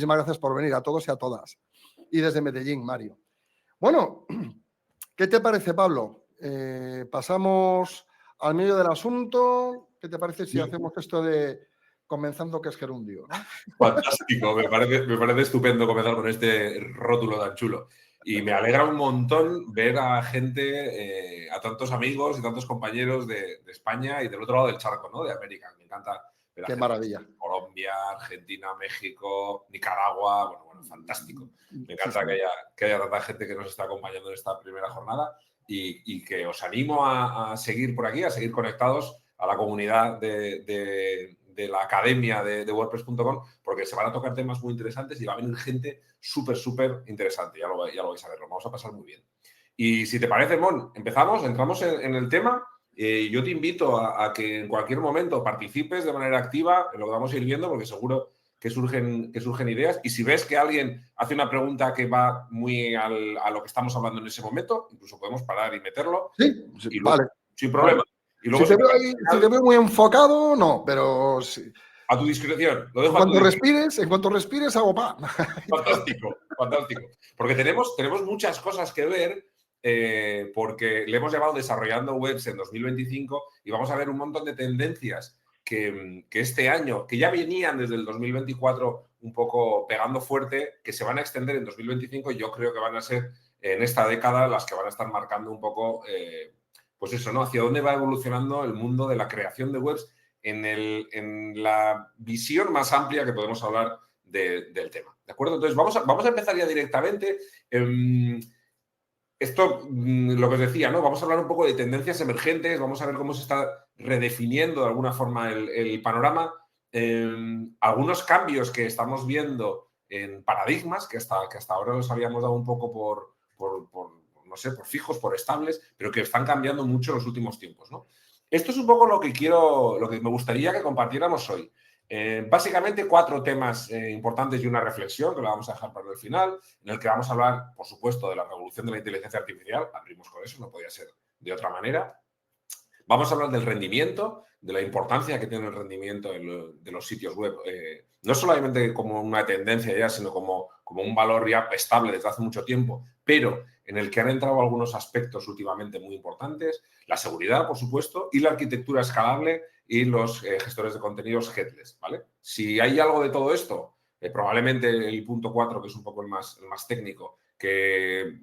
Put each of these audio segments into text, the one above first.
Muchísimas gracias por venir a todos y a todas. Y desde Medellín, Mario. Bueno, ¿qué te parece, Pablo? Pasamos al medio del asunto. ¿Qué te parece si hacemos esto de comenzando que es gerundio, ¿no? Fantástico, me parece estupendo comenzar con este rótulo tan chulo. Y me alegra un montón ver a gente, a tantos amigos y tantos compañeros de España y del otro lado del charco, ¿no? De América. Me encanta ver a Qué gente maravilla. de Colombia, Argentina, México, Nicaragua. Bueno, fantástico. Me encanta que haya tanta gente que nos está acompañando en esta primera jornada y que os animo a seguir por aquí, a seguir conectados a la comunidad de la academia de WordPress.com, porque se van a tocar temas muy interesantes y va a venir gente súper interesante. Ya lo vais a ver, lo vamos a pasar muy bien. Y si te parece, Mon, entramos en el tema. Yo te invito a que en cualquier momento participes de manera activa en lo que vamos a ir viendo, porque seguro que surgen ideas. Y si ves que alguien hace una pregunta que va muy a lo que estamos hablando en ese momento, incluso podemos parar y meterlo. Sí, Y luego, vale. sin problema. Vale. Y luego Si te veo muy enfocado, no, pero sí. A tu discreción, lo dejo En cuanto respires, hago pa. Fantástico. Porque tenemos muchas cosas que ver, porque le hemos llamado Desarrollando Webs en 2025 y vamos a ver un montón de tendencias que este año, que ya venían desde el 2024 un poco pegando fuerte, que se van a extender en 2025 y yo creo que van a ser en esta década las que van a estar marcando un poco, pues eso, ¿no? Hacia dónde va evolucionando el mundo de la creación de webs en la visión más amplia que podemos hablar del tema. ¿De acuerdo? Entonces, vamos a empezar ya directamente. Esto, lo que os decía, ¿no? Vamos a hablar un poco de tendencias emergentes, vamos a ver cómo se está redefiniendo de alguna forma el panorama, algunos cambios que estamos viendo en paradigmas, que hasta ahora los habíamos dado un poco no sé, por fijos, por estables, pero que están cambiando mucho en los últimos tiempos, ¿no? Esto es un poco lo que me gustaría que compartiéramos hoy. Básicamente 4 temas importantes y una reflexión que la vamos a dejar para el final, en el que vamos a hablar, por supuesto, de la revolución de la inteligencia artificial. Abrimos con eso, no podía ser de otra manera. Vamos a hablar del rendimiento, de la importancia que tiene el rendimiento de los sitios web, no solamente como una tendencia ya, sino como un valor ya estable desde hace mucho tiempo, pero en el que han entrado algunos aspectos últimamente muy importantes, la seguridad, por supuesto, y la arquitectura escalable y los gestores de contenidos headless, ¿vale? Si hay algo de todo esto, probablemente el punto 4, que es un poco el más técnico, que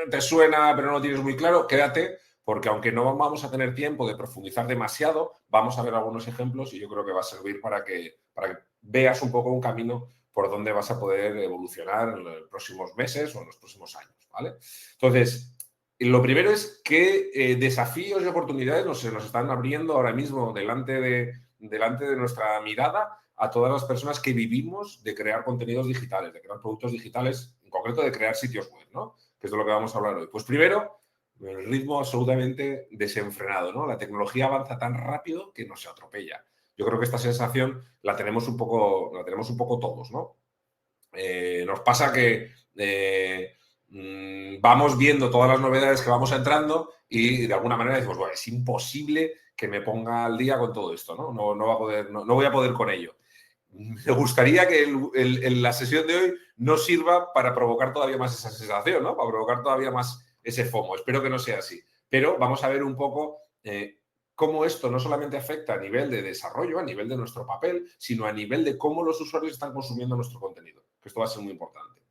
te suena pero no lo tienes muy claro, quédate, porque aunque no vamos a tener tiempo de profundizar demasiado, vamos a ver algunos ejemplos y yo creo que va a servir para que veas un poco un camino por donde vas a poder evolucionar en los próximos meses o en los próximos años, ¿vale? Entonces, lo primero es qué desafíos y oportunidades se nos están abriendo ahora mismo delante de nuestra mirada a todas las personas que vivimos de crear contenidos digitales, de crear productos digitales, en concreto de crear sitios web, ¿no? Que es de lo que vamos a hablar hoy. Pues primero, el ritmo absolutamente desenfrenado, ¿no? La tecnología avanza tan rápido que nos atropella. Yo creo que esta sensación la tenemos un poco todos, ¿no? Nos pasa que vamos viendo todas las novedades que vamos entrando y de alguna manera decimos, bueno, es imposible que me ponga al día con todo esto, ¿no? No voy a poder con ello. Me gustaría que la sesión de hoy nos sirva para provocar todavía más esa sensación, ¿no? Para provocar todavía más ese FOMO. Espero que no sea así. Pero vamos a ver un poco cómo esto no solamente afecta a nivel de desarrollo, a nivel de nuestro papel, sino a nivel de cómo los usuarios están consumiendo nuestro contenido. Que esto va a ser muy importante.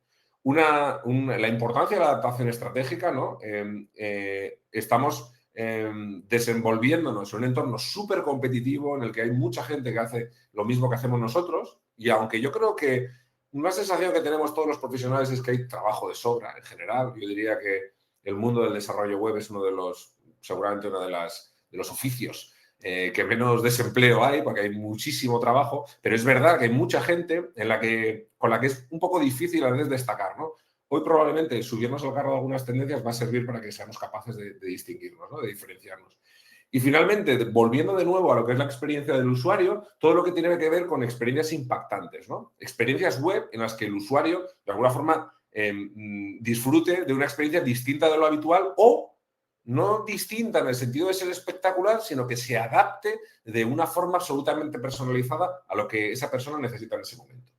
La importancia de la adaptación estratégica, ¿no? Estamos desenvolviéndonos en un entorno súper competitivo en el que hay mucha gente que hace lo mismo que hacemos nosotros y aunque yo creo que una sensación que tenemos todos los profesionales es que hay trabajo de sobra en general, yo diría que el mundo del desarrollo web es seguramente uno de los oficios que menos desempleo hay, porque hay muchísimo trabajo, pero es verdad que hay mucha gente con la que es un poco difícil a veces destacar, ¿no? Hoy probablemente subirnos al carro de algunas tendencias va a servir para que seamos capaces de distinguirnos, ¿no? De diferenciarnos. Y finalmente, volviendo de nuevo a lo que es la experiencia del usuario, todo lo que tiene que ver con experiencias impactantes, ¿no? Experiencias web en las que el usuario, de alguna forma, disfrute de una experiencia distinta de lo habitual o no distinta en el sentido de ser espectacular, sino que se adapte de una forma absolutamente personalizada a lo que esa persona necesita en ese momento.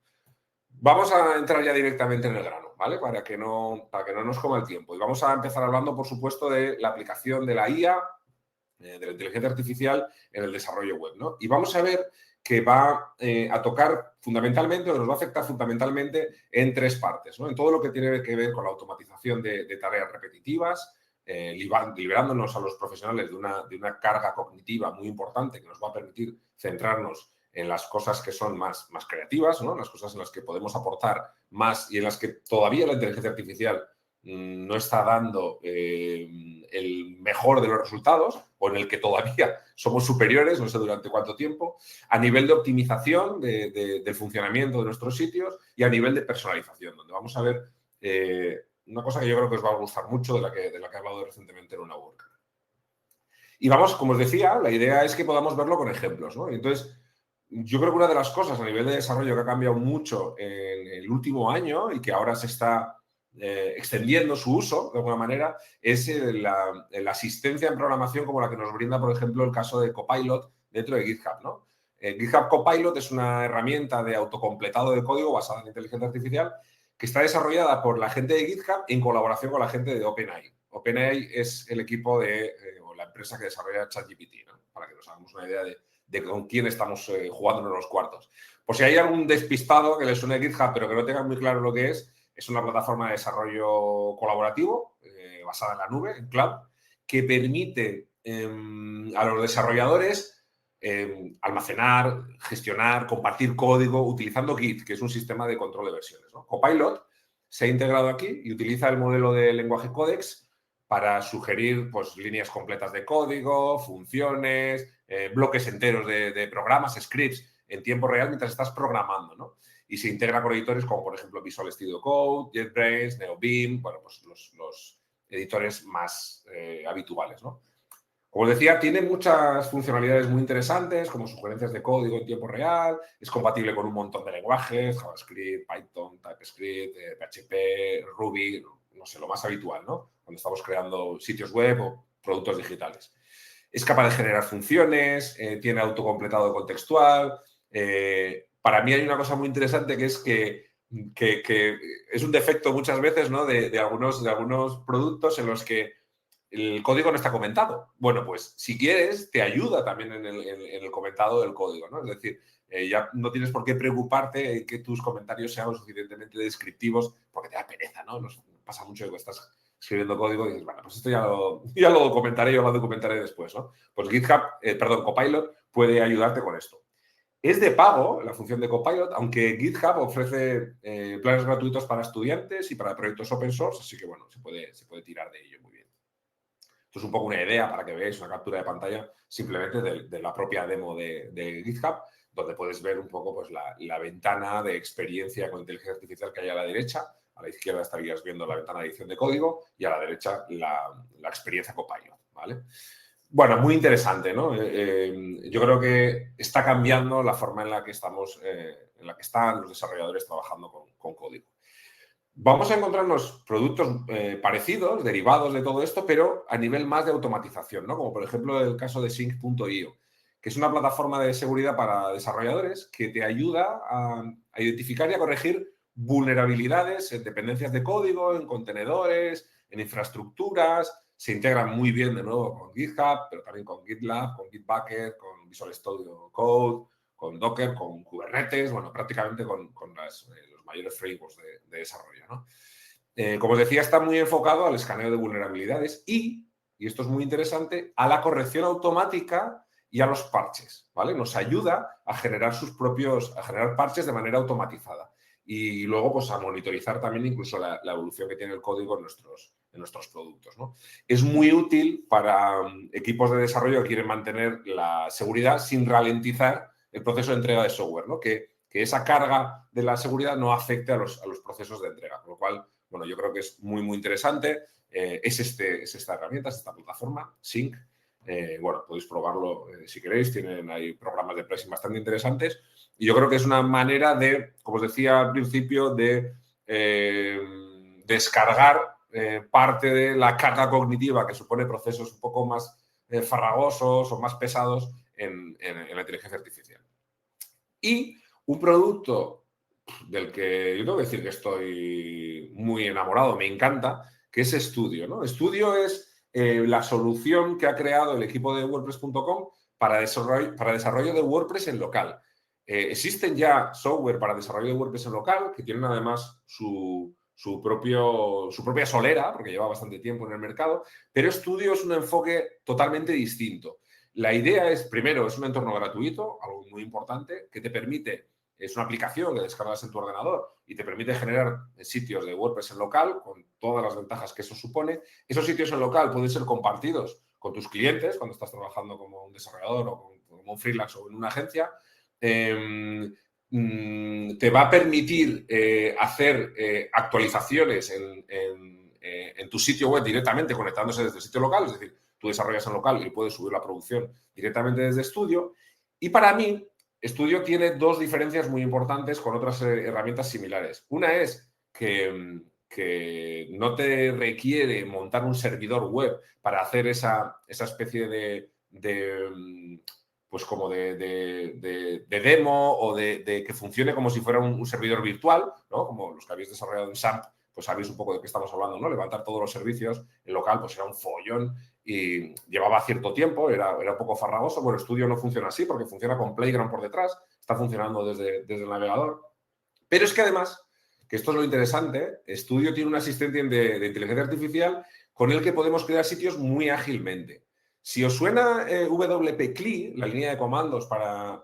Vamos a entrar ya directamente en el grano, ¿vale? Para que no nos coma el tiempo. Y vamos a empezar hablando, por supuesto, de la aplicación de la IA, de la inteligencia artificial en el desarrollo web, ¿no? Y vamos a ver que va a tocar fundamentalmente, o nos va a afectar fundamentalmente en tres partes, ¿no? En todo lo que tiene que ver con la automatización de tareas repetitivas, liberándonos a los profesionales de una carga cognitiva muy importante que nos va a permitir centrarnos en las cosas que son más creativas, ¿no? Las cosas en las que podemos aportar más y en las que todavía la inteligencia artificial no está dando el mejor de los resultados, o en el que todavía somos superiores, no sé durante cuánto tiempo, a nivel de optimización del funcionamiento de nuestros sitios y a nivel de personalización, donde vamos a ver una cosa que yo creo que os va a gustar mucho, de la que he hablado recientemente en una WordCamp. Y vamos, como os decía, la idea es que podamos verlo con ejemplos, ¿no? Entonces, yo creo que una de las cosas a nivel de desarrollo que ha cambiado mucho en el último año y que ahora se está extendiendo su uso, de alguna manera, es la asistencia en programación como la que nos brinda, por ejemplo, el caso de Copilot dentro de GitHub, ¿no? GitHub Copilot es una herramienta de autocompletado de código basada en inteligencia artificial que está desarrollada por la gente de GitHub en colaboración con la gente de OpenAI. OpenAI es el equipo o la empresa que desarrolla ChatGPT, ¿no? Para que nos hagamos una idea de con quién estamos jugándonos los cuartos. Por si hay algún despistado que le suene GitHub pero que no tenga muy claro lo que es una plataforma de desarrollo colaborativo basada en la nube, en cloud, que permite a los desarrolladores almacenar, gestionar, compartir código utilizando Git, que es un sistema de control de versiones, ¿no? Copilot se ha integrado aquí y utiliza el modelo de lenguaje Codex para sugerir pues, líneas completas de código, funciones, bloques enteros de programas, scripts en tiempo real mientras estás programando, ¿no? Y se integra con editores como, por ejemplo, Visual Studio Code, JetBrains, NeoBeam, bueno, pues los editores más habituales, ¿no? Como os decía, tiene muchas funcionalidades muy interesantes, como sugerencias de código en tiempo real, es compatible con un montón de lenguajes, JavaScript, Python, TypeScript, PHP, Ruby, no sé, lo más habitual, ¿no? Cuando estamos creando sitios web o productos digitales. Es capaz de generar funciones, tiene autocompletado contextual. Para mí hay una cosa muy interesante que es que es un defecto muchas veces, ¿no? de algunos productos en los que el código no está comentado. Bueno, pues si quieres, te ayuda también en el comentado del código, ¿no? Es decir, ya no tienes por qué preocuparte en que tus comentarios sean lo suficientemente descriptivos porque te da pereza, ¿no? Nos pasa mucho que estás escribiendo código y dices, bueno, pues esto ya lo documentaré, yo lo documentaré después, ¿no? Pues Copilot puede ayudarte con esto. Es de pago la función de Copilot, aunque GitHub ofrece planes gratuitos para estudiantes y para proyectos open source, así que bueno, se puede tirar de ello muy bien. Esto es un poco una idea para que veáis una captura de pantalla simplemente de la propia demo de GitHub, donde puedes ver un poco pues, la ventana de experiencia con inteligencia artificial que hay a la derecha. A la izquierda estarías viendo la ventana de edición de código y a la derecha la experiencia Copilot, ¿vale? Bueno, muy interesante, ¿no? Yo creo que está cambiando la forma en la que están los desarrolladores trabajando con código. Vamos a encontrarnos productos parecidos, derivados de todo esto, pero a nivel más de automatización, ¿no? Como por ejemplo el caso de Sync.io, que es una plataforma de seguridad para desarrolladores que te ayuda a identificar y a corregir vulnerabilidades en dependencias de código, en contenedores, en infraestructuras. Se integran muy bien de nuevo con GitHub, pero también con GitLab, con Bitbucket, con Visual Studio Code, con Docker, con Kubernetes, bueno, prácticamente con los mayores frameworks de desarrollo, ¿no? Como os decía, está muy enfocado al escaneo de vulnerabilidades y esto es muy interesante, a la corrección automática y a los parches, ¿vale? Nos ayuda a generar parches de manera automatizada y luego pues a monitorizar también incluso la evolución que tiene el código en nuestros productos, ¿no? Es muy útil para equipos de desarrollo que quieren mantener la seguridad sin ralentizar el proceso de entrega de software, ¿no? Que esa carga de la seguridad no afecte a los procesos de entrega, con lo cual, bueno, yo creo que es muy, muy interesante. Es esta herramienta, es esta plataforma, Sync. Bueno, podéis probarlo si queréis, tienen ahí programas de pricing bastante interesantes y yo creo que es una manera de, como os decía al principio, de descargar parte de la carga cognitiva que supone procesos un poco más farragosos o más pesados en la inteligencia artificial. Y un producto del que yo tengo que decir que estoy muy enamorado, me encanta, que es Studio, ¿no? Studio es la solución que ha creado el equipo de WordPress.com para desarrollo de WordPress en local. Existen ya software para desarrollo de WordPress en local que tienen además su propia solera, porque lleva bastante tiempo en el mercado, pero Studio es un enfoque totalmente distinto. La idea es, primero, es un entorno gratuito, algo muy importante, que te permite, es una aplicación que descargas en tu ordenador y te permite generar sitios de WordPress en local, con todas las ventajas que eso supone. Esos sitios en local pueden ser compartidos con tus clientes cuando estás trabajando como un desarrollador o como un freelance o en una agencia. Te va a permitir hacer actualizaciones en tu sitio web directamente conectándose desde el sitio local, es decir, tú desarrollas en local y puedes subir la producción directamente desde Studio. Y para mí, Studio tiene dos diferencias muy importantes con otras herramientas similares. Una es que no te requiere montar un servidor web para hacer esa especie pues como de demo o de que funcione como si fuera un servidor virtual, ¿no? Como los que habéis desarrollado en SAMP, pues sabéis un poco de qué estamos hablando, ¿no? Levantar todos los servicios en local, pues era un follón y llevaba cierto tiempo, era un poco farragoso. Bueno, Studio no funciona así porque funciona con Playground por detrás, está funcionando desde el navegador. Pero es que además, que esto es lo interesante, Studio tiene un asistente de inteligencia artificial con el que podemos crear sitios muy ágilmente. Si os suena WP-CLI, la línea de comandos para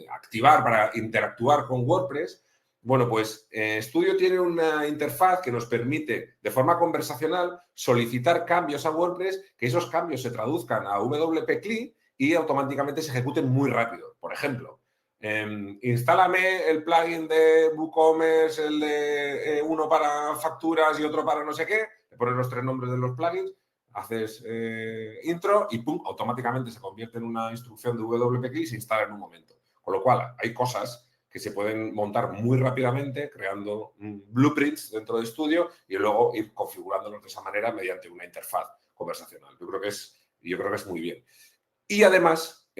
activar, para interactuar con WordPress, bueno, pues Studio tiene una interfaz que nos permite, de forma conversacional, solicitar cambios a WordPress, que esos cambios se traduzcan a WP-CLI y automáticamente se ejecuten muy rápido. Por ejemplo, instálame el plugin de WooCommerce, el de uno para facturas y otro para no sé qué, le pones los 3 nombres de los plugins, haces intro y pum, automáticamente se convierte en una instrucción de WP-CLI y se instala en un momento. Con lo cual, hay cosas que se pueden montar muy rápidamente creando blueprints dentro de Studio y luego ir configurándolos de esa manera mediante una interfaz conversacional. Yo creo que es muy bien. Y además,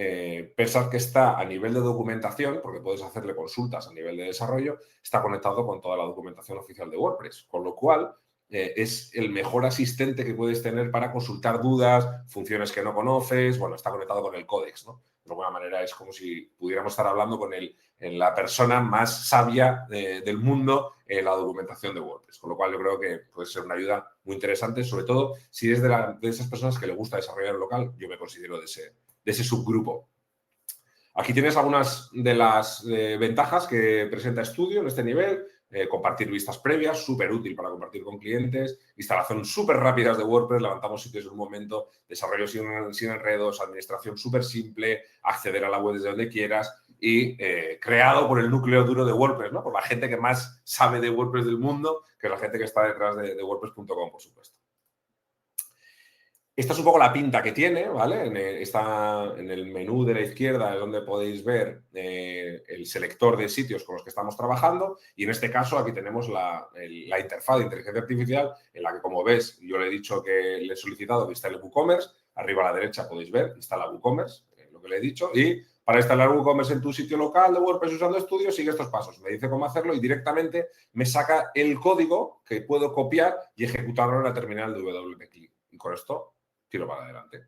pensar que está a nivel de documentación, porque puedes hacerle consultas a nivel de desarrollo, está conectado con toda la documentación oficial de WordPress, con lo cual es el mejor asistente que puedes tener para consultar dudas, funciones que no conoces, bueno, está conectado con el códex, ¿no? De alguna manera es como si pudiéramos estar hablando con la persona más sabia del mundo en la documentación de WordPress, con lo cual yo creo que puede ser una ayuda muy interesante, sobre todo si es de esas personas que le gusta desarrollar en local, yo me considero de ese subgrupo. Aquí tienes algunas de las ventajas que presenta Studio en este nivel. Compartir vistas previas, súper útil para compartir con clientes. Instalación súper rápidas de WordPress, levantamos sitios en un momento. Desarrollo sin enredos, administración súper simple, acceder a la web desde donde quieras y creado por el núcleo duro de WordPress, ¿no? Por la gente que más sabe de WordPress del mundo, que es la gente que está detrás de WordPress.com, por supuesto. Esta es un poco la pinta que tiene, ¿vale? Está en el menú de la izquierda, es donde podéis ver el selector de sitios con los que estamos trabajando y en este caso aquí tenemos la interfaz de inteligencia artificial en la que, como ves, yo le he dicho que le he solicitado que instale WooCommerce. Arriba a la derecha podéis ver, instala WooCommerce, lo que le he dicho, y para instalar WooCommerce en tu sitio local de WordPress usando Studio, sigue estos pasos. Me dice cómo hacerlo y directamente me saca el código que puedo copiar y ejecutarlo en la terminal de WP-CLI. Y con esto tiro para adelante.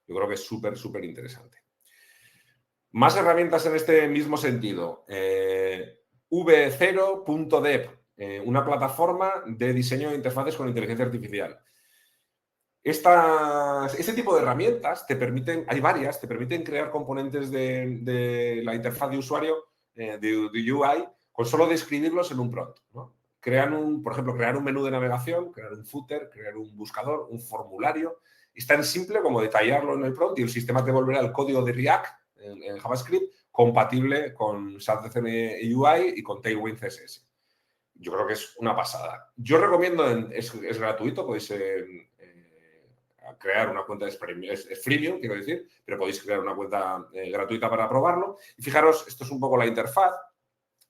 Yo creo que es súper, súper interesante. Más herramientas en este mismo sentido. v0.dev, una plataforma de diseño de interfaces con inteligencia artificial. Este tipo de herramientas te permiten, hay varias, te permiten crear componentes de la interfaz de usuario, de UI, con solo describirlos en un prompt, ¿no? Por ejemplo, crear un menú de navegación, crear un footer, crear un buscador, un formulario. Es tan simple como detallarlo en el prompt y el sistema te devolverá el código de React en JavaScript compatible con SAP UI y con Tailwind CSS. Yo creo que es una pasada. Yo recomiendo, es gratuito, podéis crear una cuenta, es freemium, quiero decir, pero podéis crear una cuenta gratuita para probarlo. Y fijaros, esto es un poco la interfaz.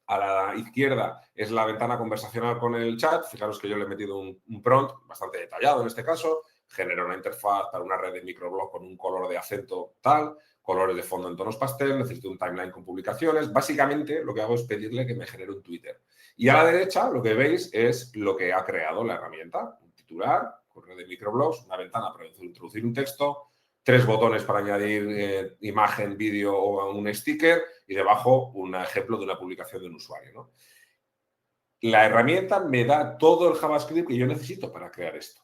A la izquierda es la ventana conversacional con el chat. Fijaros que yo le he metido un prompt bastante detallado en este caso. Genera una interfaz para una red de microblog con un color de acento tal, colores de fondo en tonos pastel, necesito un timeline con publicaciones. Básicamente, lo que hago es pedirle que me genere un Twitter. Y a la derecha, lo que veis es lo que ha creado la herramienta. Un titular, correo de microblogs, una ventana para introducir un texto, 3 botones para añadir imagen, vídeo o un sticker y debajo un ejemplo de una publicación de un usuario, ¿no? La herramienta me da todo el JavaScript que yo necesito para crear esto.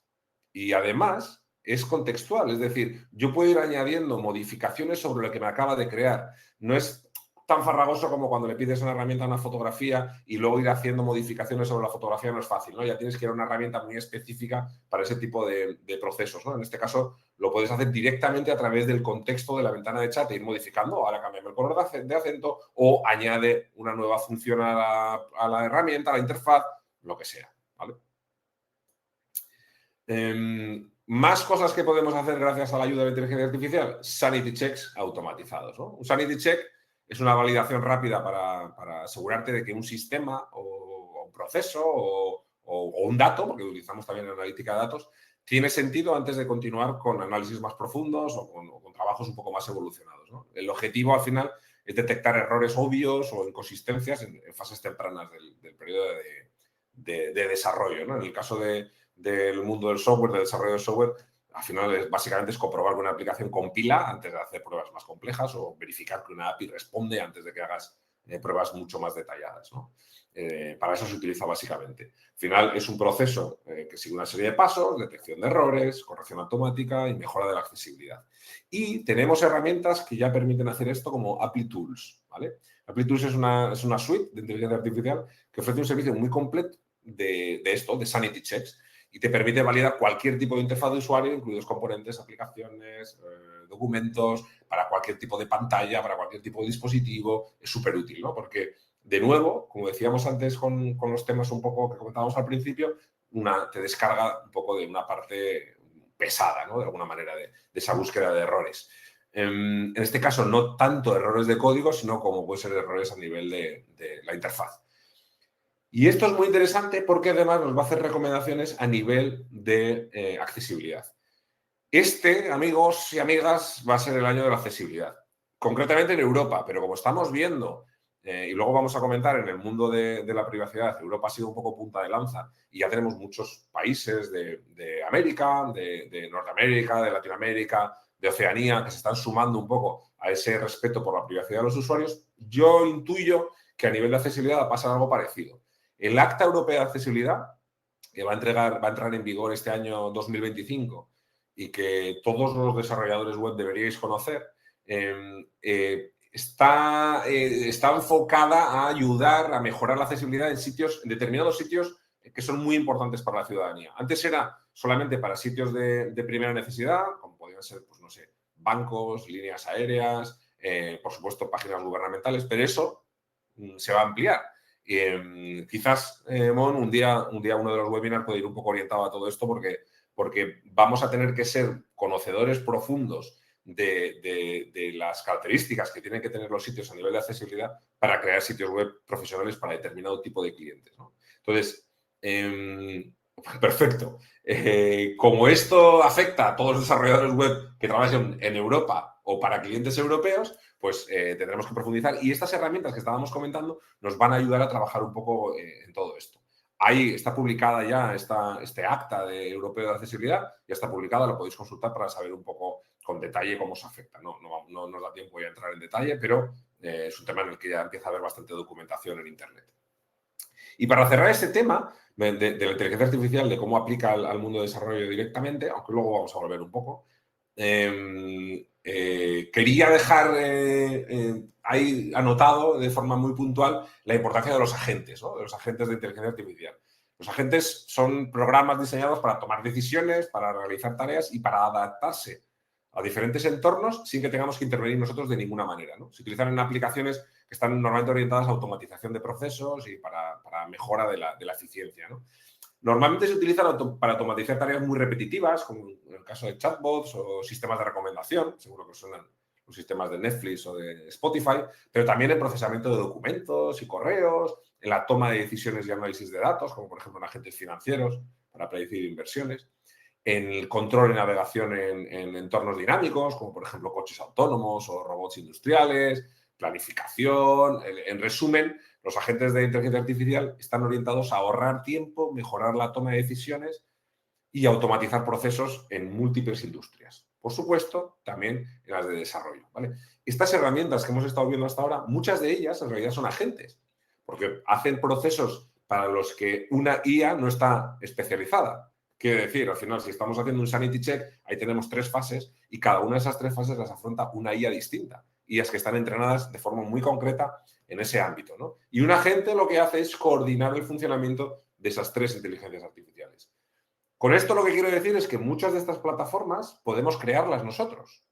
Y además es contextual, es decir, yo puedo ir añadiendo modificaciones sobre lo que me acaba de crear. No es tan farragoso como cuando le pides una herramienta a una fotografía y luego ir haciendo modificaciones sobre la fotografía no es fácil, ¿no? Ya tienes que ir a una herramienta muy específica para ese tipo de procesos, ¿no? En este caso lo puedes hacer directamente a través del contexto de la ventana de chat e ir modificando. Ahora cámbiame el color de acento o añade una nueva función a la herramienta, a la interfaz, lo que sea, ¿vale? Más cosas que podemos hacer gracias a la ayuda de la inteligencia artificial, sanity checks automatizados, ¿no? Un sanity check es una validación rápida para asegurarte de que un sistema o un proceso o un dato, porque utilizamos también analítica de datos, tiene sentido antes de continuar con análisis más profundos o con trabajos un poco más evolucionados, ¿no? El objetivo al final es detectar errores obvios o inconsistencias en fases tempranas del periodo de desarrollo, ¿no? En el caso del mundo del software, del desarrollo del software, al final básicamente es comprobar que una aplicación compila antes de hacer pruebas más complejas o verificar que una API responde antes de que hagas pruebas mucho más detalladas, ¿no? Para eso se utiliza básicamente. Al final es un proceso que sigue una serie de pasos, detección de errores, corrección automática y mejora de la accesibilidad. Y tenemos herramientas que ya permiten hacer esto como Apply Tools, ¿vale? Apply Tools es una suite de inteligencia artificial que ofrece un servicio muy completo de esto, de sanity checks, y te permite validar cualquier tipo de interfaz de usuario, incluidos componentes, aplicaciones, documentos, para cualquier tipo de pantalla, para cualquier tipo de dispositivo. Es súper útil, ¿no? Porque, de nuevo, como decíamos antes con los temas un poco que comentábamos al principio, te descarga un poco de una parte pesada, ¿no? De alguna manera, de esa búsqueda de errores. En este caso, no tanto errores de código, sino como puede ser errores a nivel de la interfaz. Y esto es muy interesante porque además nos va a hacer recomendaciones a nivel de accesibilidad. Amigos y amigas, va a ser el año de la accesibilidad. Concretamente en Europa, pero como estamos viendo, y luego vamos a comentar en el mundo de la privacidad, Europa ha sido un poco punta de lanza y ya tenemos muchos países de América, de Norteamérica, de Latinoamérica, de Oceanía, que se están sumando un poco a ese respeto por la privacidad de los usuarios. Yo intuyo que a nivel de accesibilidad va a pasar algo parecido. El Acta Europea de Accesibilidad, que va a entrar en vigor este año 2025 y que todos los desarrolladores web deberíais conocer, está enfocada a ayudar a mejorar la accesibilidad en determinados sitios que son muy importantes para la ciudadanía. Antes era solamente para sitios de primera necesidad, como podían ser, pues no sé, bancos, líneas aéreas, por supuesto, páginas gubernamentales, pero eso se va a ampliar. Quizás, Mon, un día uno de los webinars puede ir un poco orientado a todo esto porque vamos a tener que ser conocedores profundos de las características que tienen que tener los sitios a nivel de accesibilidad para crear sitios web profesionales para determinado tipo de clientes, ¿no? Entonces, perfecto. Como esto afecta a todos los desarrolladores web que trabajan en Europa o para clientes europeos, pues tendremos que profundizar. Y estas herramientas que estábamos comentando nos van a ayudar a trabajar un poco en todo esto. Ahí está publicada ya este acta europeo de accesibilidad, ya está publicada, lo podéis consultar para saber un poco con detalle cómo se afecta. No nos da tiempo ya a entrar en detalle, pero es un tema en el que ya empieza a haber bastante documentación en Internet. Y para cerrar este tema de la inteligencia artificial, de cómo aplica al mundo de desarrollo directamente, aunque luego vamos a volver un poco, quería dejar ahí anotado de forma muy puntual la importancia de los agentes, ¿no? De los agentes de inteligencia artificial. Los agentes son programas diseñados para tomar decisiones, para realizar tareas y para adaptarse a diferentes entornos sin que tengamos que intervenir nosotros de ninguna manera, ¿no? Se utilizan en aplicaciones que están normalmente orientadas a automatización de procesos y para mejora de la eficiencia, ¿no? Normalmente se utilizan para automatizar tareas muy repetitivas, como en el caso de chatbots o sistemas de recomendación, seguro que suenan los sistemas de Netflix o de Spotify, pero también en procesamiento de documentos y correos, en la toma de decisiones y análisis de datos, como por ejemplo en agentes financieros para predecir inversiones. en el control y navegación en entornos dinámicos, como por ejemplo coches autónomos o robots industriales, planificación. En resumen, los agentes de inteligencia artificial están orientados a ahorrar tiempo, mejorar la toma de decisiones y automatizar procesos en múltiples industrias. Por supuesto, también en las de desarrollo, ¿vale? Estas herramientas que hemos estado viendo hasta ahora, muchas de ellas en realidad son agentes, porque hacen procesos para los que una IA no está especializada. Quiere decir, al final, si estamos haciendo un sanity check, ahí tenemos 3 fases y cada una de esas 3 fases las afronta una IA distinta. IAs que están entrenadas de forma muy concreta en ese ámbito, ¿no? Y un agente lo que hace es coordinar el funcionamiento de esas 3 inteligencias artificiales. Con esto lo que quiero decir es que muchas de estas plataformas podemos crearlas nosotros,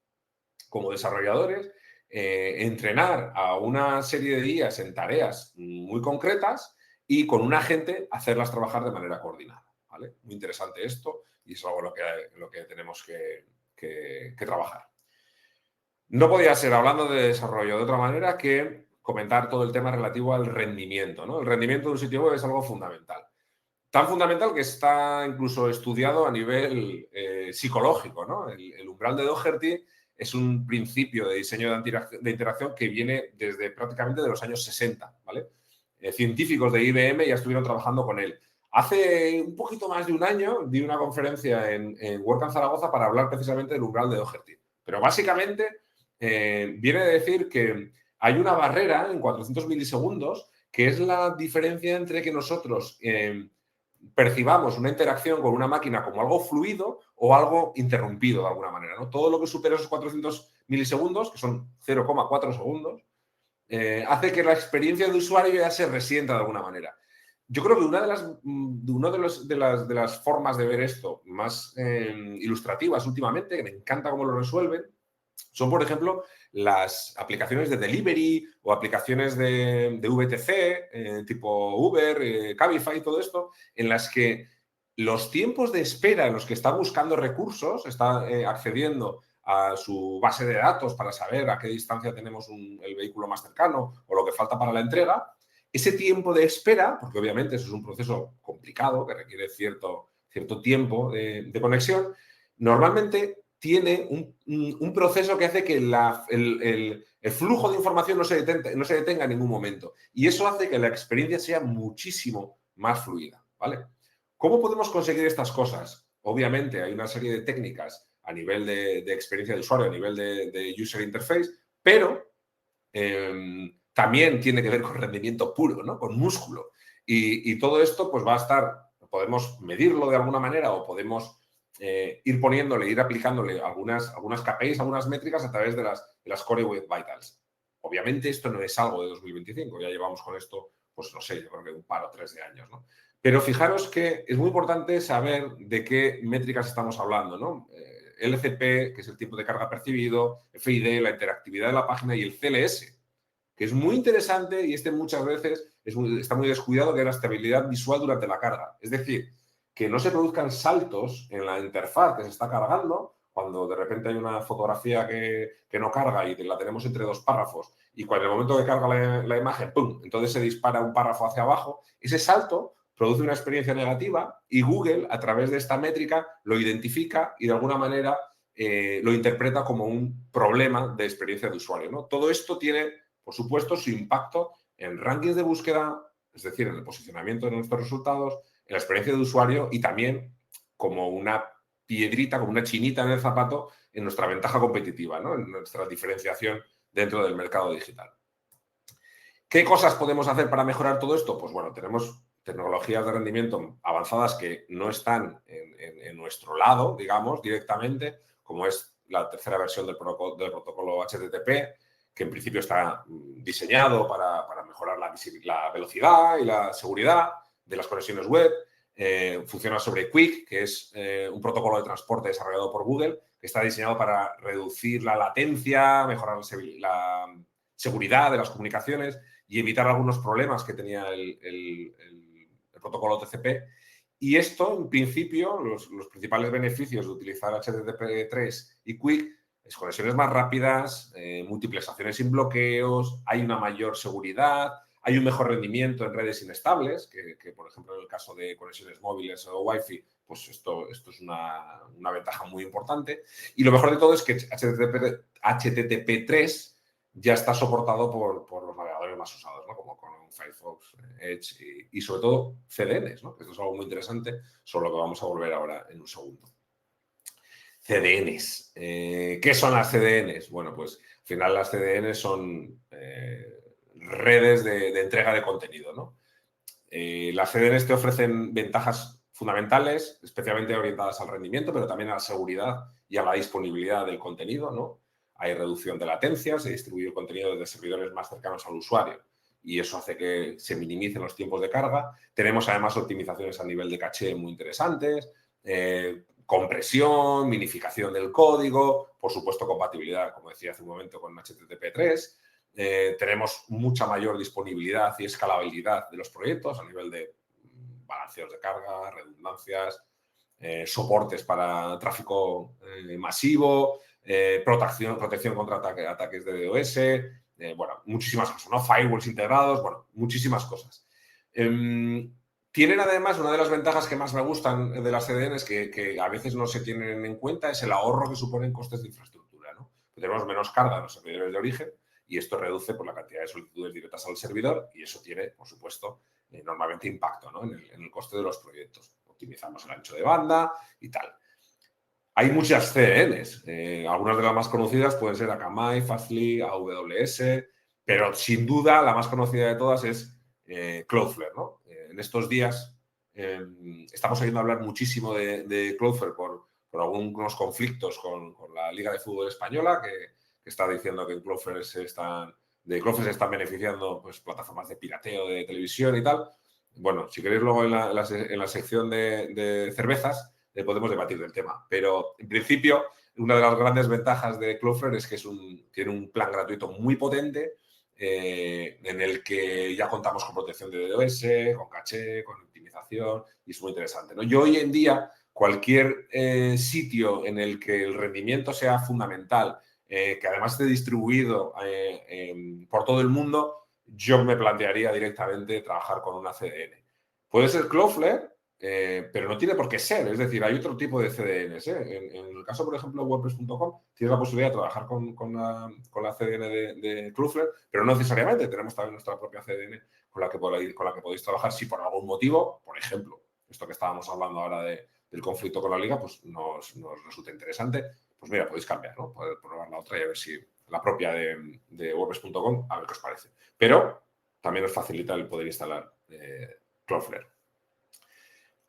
como desarrolladores, entrenar a una serie de IAs en tareas muy concretas y con un agente hacerlas trabajar de manera coordinada, ¿vale? Muy interesante esto y es algo en lo que tenemos que trabajar. No podía ser, hablando de desarrollo, de otra manera que comentar todo el tema relativo al rendimiento, ¿no? El rendimiento de un sitio web es algo fundamental. Tan fundamental que está incluso estudiado a nivel psicológico, ¿no? El umbral de Doherty es un principio de diseño de interacción que viene desde prácticamente de los años 60, ¿vale? Científicos de IBM ya estuvieron trabajando con él. Hace un poquito más de un año di una conferencia en WordCamp Zaragoza para hablar precisamente del umbral de Doherty. Pero básicamente viene a decir que hay una barrera en 400 milisegundos que es la diferencia entre que nosotros percibamos una interacción con una máquina como algo fluido o algo interrumpido de alguna manera, ¿no? Todo lo que supera esos 400 milisegundos, que son 0,4 segundos, hace que la experiencia de usuario ya se resienta de alguna manera. Yo creo que una de las formas de ver esto más ilustrativas últimamente, que me encanta cómo lo resuelven, son, por ejemplo, las aplicaciones de delivery o aplicaciones de VTC, tipo Uber, Cabify, todo esto, en las que los tiempos de espera en los que está buscando recursos, está accediendo a su base de datos para saber a qué distancia tenemos el vehículo más cercano o lo que falta para la entrega, ese tiempo de espera, porque obviamente eso es un proceso complicado que requiere cierto tiempo de conexión, normalmente tiene un proceso que hace que el flujo de información no se detenga en ningún momento. Y eso hace que la experiencia sea muchísimo más fluida, ¿vale? ¿Cómo podemos conseguir estas cosas? Obviamente hay una serie de técnicas a nivel de experiencia de usuario, a nivel de user interface, pero también tiene que ver con rendimiento puro, ¿no? Con músculo. Y todo esto pues va a estar, podemos medirlo de alguna manera o podemos ir poniéndole, ir aplicándole algunas KPIs, algunas métricas a través de las Core Web Vitals. Obviamente esto no es algo de 2025, ya llevamos con esto, pues no sé, yo creo que un par o 3 de años, ¿no? Pero fijaros que es muy importante saber de qué métricas estamos hablando, ¿no? LCP, que es el tiempo de carga percibido, FID, la interactividad de la página y el CLS, que es muy interesante y muchas veces está muy descuidado, que es la estabilidad visual durante la carga. Es decir, que no se produzcan saltos en la interfaz que se está cargando, cuando de repente hay una fotografía que no carga y la tenemos entre 2 párrafos y cuando en el momento que carga la imagen, ¡pum!, entonces se dispara un párrafo hacia abajo, ese salto produce una experiencia negativa y Google, a través de esta métrica, lo identifica y de alguna manera lo interpreta como un problema de experiencia de usuario, ¿no? Todo esto tiene, por supuesto, su impacto en rankings de búsqueda, es decir, en el posicionamiento de nuestros resultados, en la experiencia de usuario y también como una piedrita, como una chinita en el zapato en nuestra ventaja competitiva, ¿no? En nuestra diferenciación dentro del mercado digital. ¿Qué cosas podemos hacer para mejorar todo esto? Pues bueno, tenemos tecnologías de rendimiento avanzadas que no están en nuestro lado, digamos, directamente, como es la tercera versión del protocolo HTTP, que en principio está diseñado para mejorar la velocidad y la seguridad de las conexiones web. Funciona sobre Quick, que es un protocolo de transporte desarrollado por Google, que está diseñado para reducir la latencia, mejorar la seguridad de las comunicaciones y evitar algunos problemas que tenía el protocolo TCP. Y esto, en principio, los principales beneficios de utilizar HTTP3 y Quick es conexiones más rápidas, multiplexaciones sin bloqueos, hay una mayor seguridad, hay un mejor rendimiento en redes inestables, que por ejemplo en el caso de conexiones móviles o Wi-Fi pues esto es una ventaja muy importante. Y lo mejor de todo es que HTTP3 ya está soportado por los navegadores más usados, ¿no? Como Chrome, Firefox, Edge y sobre todo CDNs, ¿no? Esto es algo muy interesante, sobre lo que vamos a volver ahora en un segundo. CDNs. ¿Qué son las CDNs? Bueno, pues al final las CDNs son redes de entrega de contenido, ¿no? Las CDNs te ofrecen ventajas fundamentales, especialmente orientadas al rendimiento, pero también a la seguridad y a la disponibilidad del contenido, ¿no? Hay reducción de latencia, se distribuye el contenido desde servidores más cercanos al usuario y eso hace que se minimicen los tiempos de carga. Tenemos además optimizaciones a nivel de caché muy interesantes, compresión, minificación del código, por supuesto compatibilidad, como decía hace un momento, con HTTP3. Tenemos mucha mayor disponibilidad y escalabilidad de los proyectos a nivel de balanceos de carga, redundancias, soportes para tráfico masivo, protección contra ataques de DDoS, bueno, muchísimas cosas, ¿no? Firewalls integrados, bueno, muchísimas cosas. Tienen además una de las ventajas que más me gustan de las CDNs que a veces no se tienen en cuenta es el ahorro que suponen costes de infraestructura, ¿no? Tenemos menos carga en los servidores de origen y esto reduce por la cantidad de solicitudes directas al servidor y eso tiene, por supuesto, normalmente impacto, ¿no? en el coste de los proyectos. Optimizamos el ancho de banda y tal. Hay muchas CDNs. Algunas de las más conocidas pueden ser Akamai, Fastly, AWS, pero sin duda la más conocida de todas es Cloudflare, ¿no? En estos días estamos oyendo hablar muchísimo de Cloudflare por algunos conflictos con la Liga de Fútbol Española, que está diciendo que Cloudflare se están beneficiando pues, plataformas de pirateo de televisión y tal. Bueno, si queréis luego en la sección de cervezas podemos debatir del tema. Pero en principio, una de las grandes ventajas de Cloudflare es que tiene un plan gratuito muy potente en el que ya contamos con protección de DDoS, con caché, con optimización y es muy interesante, ¿no? Yo hoy en día, cualquier sitio en el que el rendimiento sea fundamental, que además esté distribuido por todo el mundo, yo me plantearía directamente trabajar con una CDN. Puede ser Cloudflare, pero no tiene por qué ser. Es decir, hay otro tipo de CDNs. En el caso, por ejemplo, de WordPress.com, tienes la posibilidad de trabajar con la CDN de Cloudflare, pero no necesariamente. Tenemos también nuestra propia CDN con la que podéis trabajar si por algún motivo, por ejemplo, esto que estábamos hablando ahora del conflicto con la liga, pues nos resulta interesante. Pues mira, podéis cambiar, ¿no? Poder probar la otra y a ver si la propia de WordPress.com, a ver qué os parece. Pero también os facilita el poder instalar Cloudflare.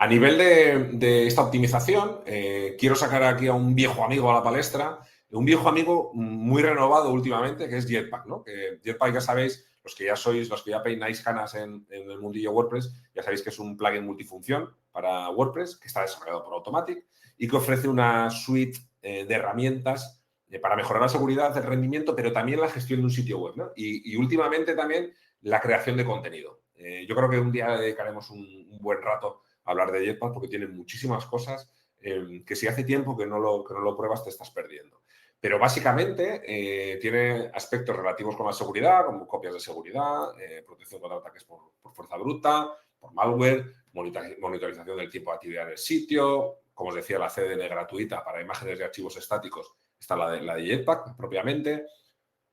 A nivel de esta optimización, quiero sacar aquí a un viejo amigo a la palestra, un viejo amigo muy renovado últimamente, que es Jetpack, ¿no? Que Jetpack, ya sabéis, los que ya peináis canas en el mundillo WordPress, ya sabéis que es un plugin multifunción para WordPress que está desarrollado por Automatic y que ofrece una suite de herramientas para mejorar la seguridad, el rendimiento, pero también la gestión de un sitio web, ¿no? Y últimamente también la creación de contenido. Yo creo que un día dedicaremos un buen rato a hablar de Jetpack porque tiene muchísimas cosas que si hace tiempo que no lo pruebas te estás perdiendo. Pero básicamente tiene aspectos relativos con la seguridad, como copias de seguridad, protección contra ataques por fuerza bruta, por malware, monitorización del tiempo de actividad del sitio. Como os decía, la CDN gratuita para imágenes y archivos estáticos está la de Jetpack propiamente.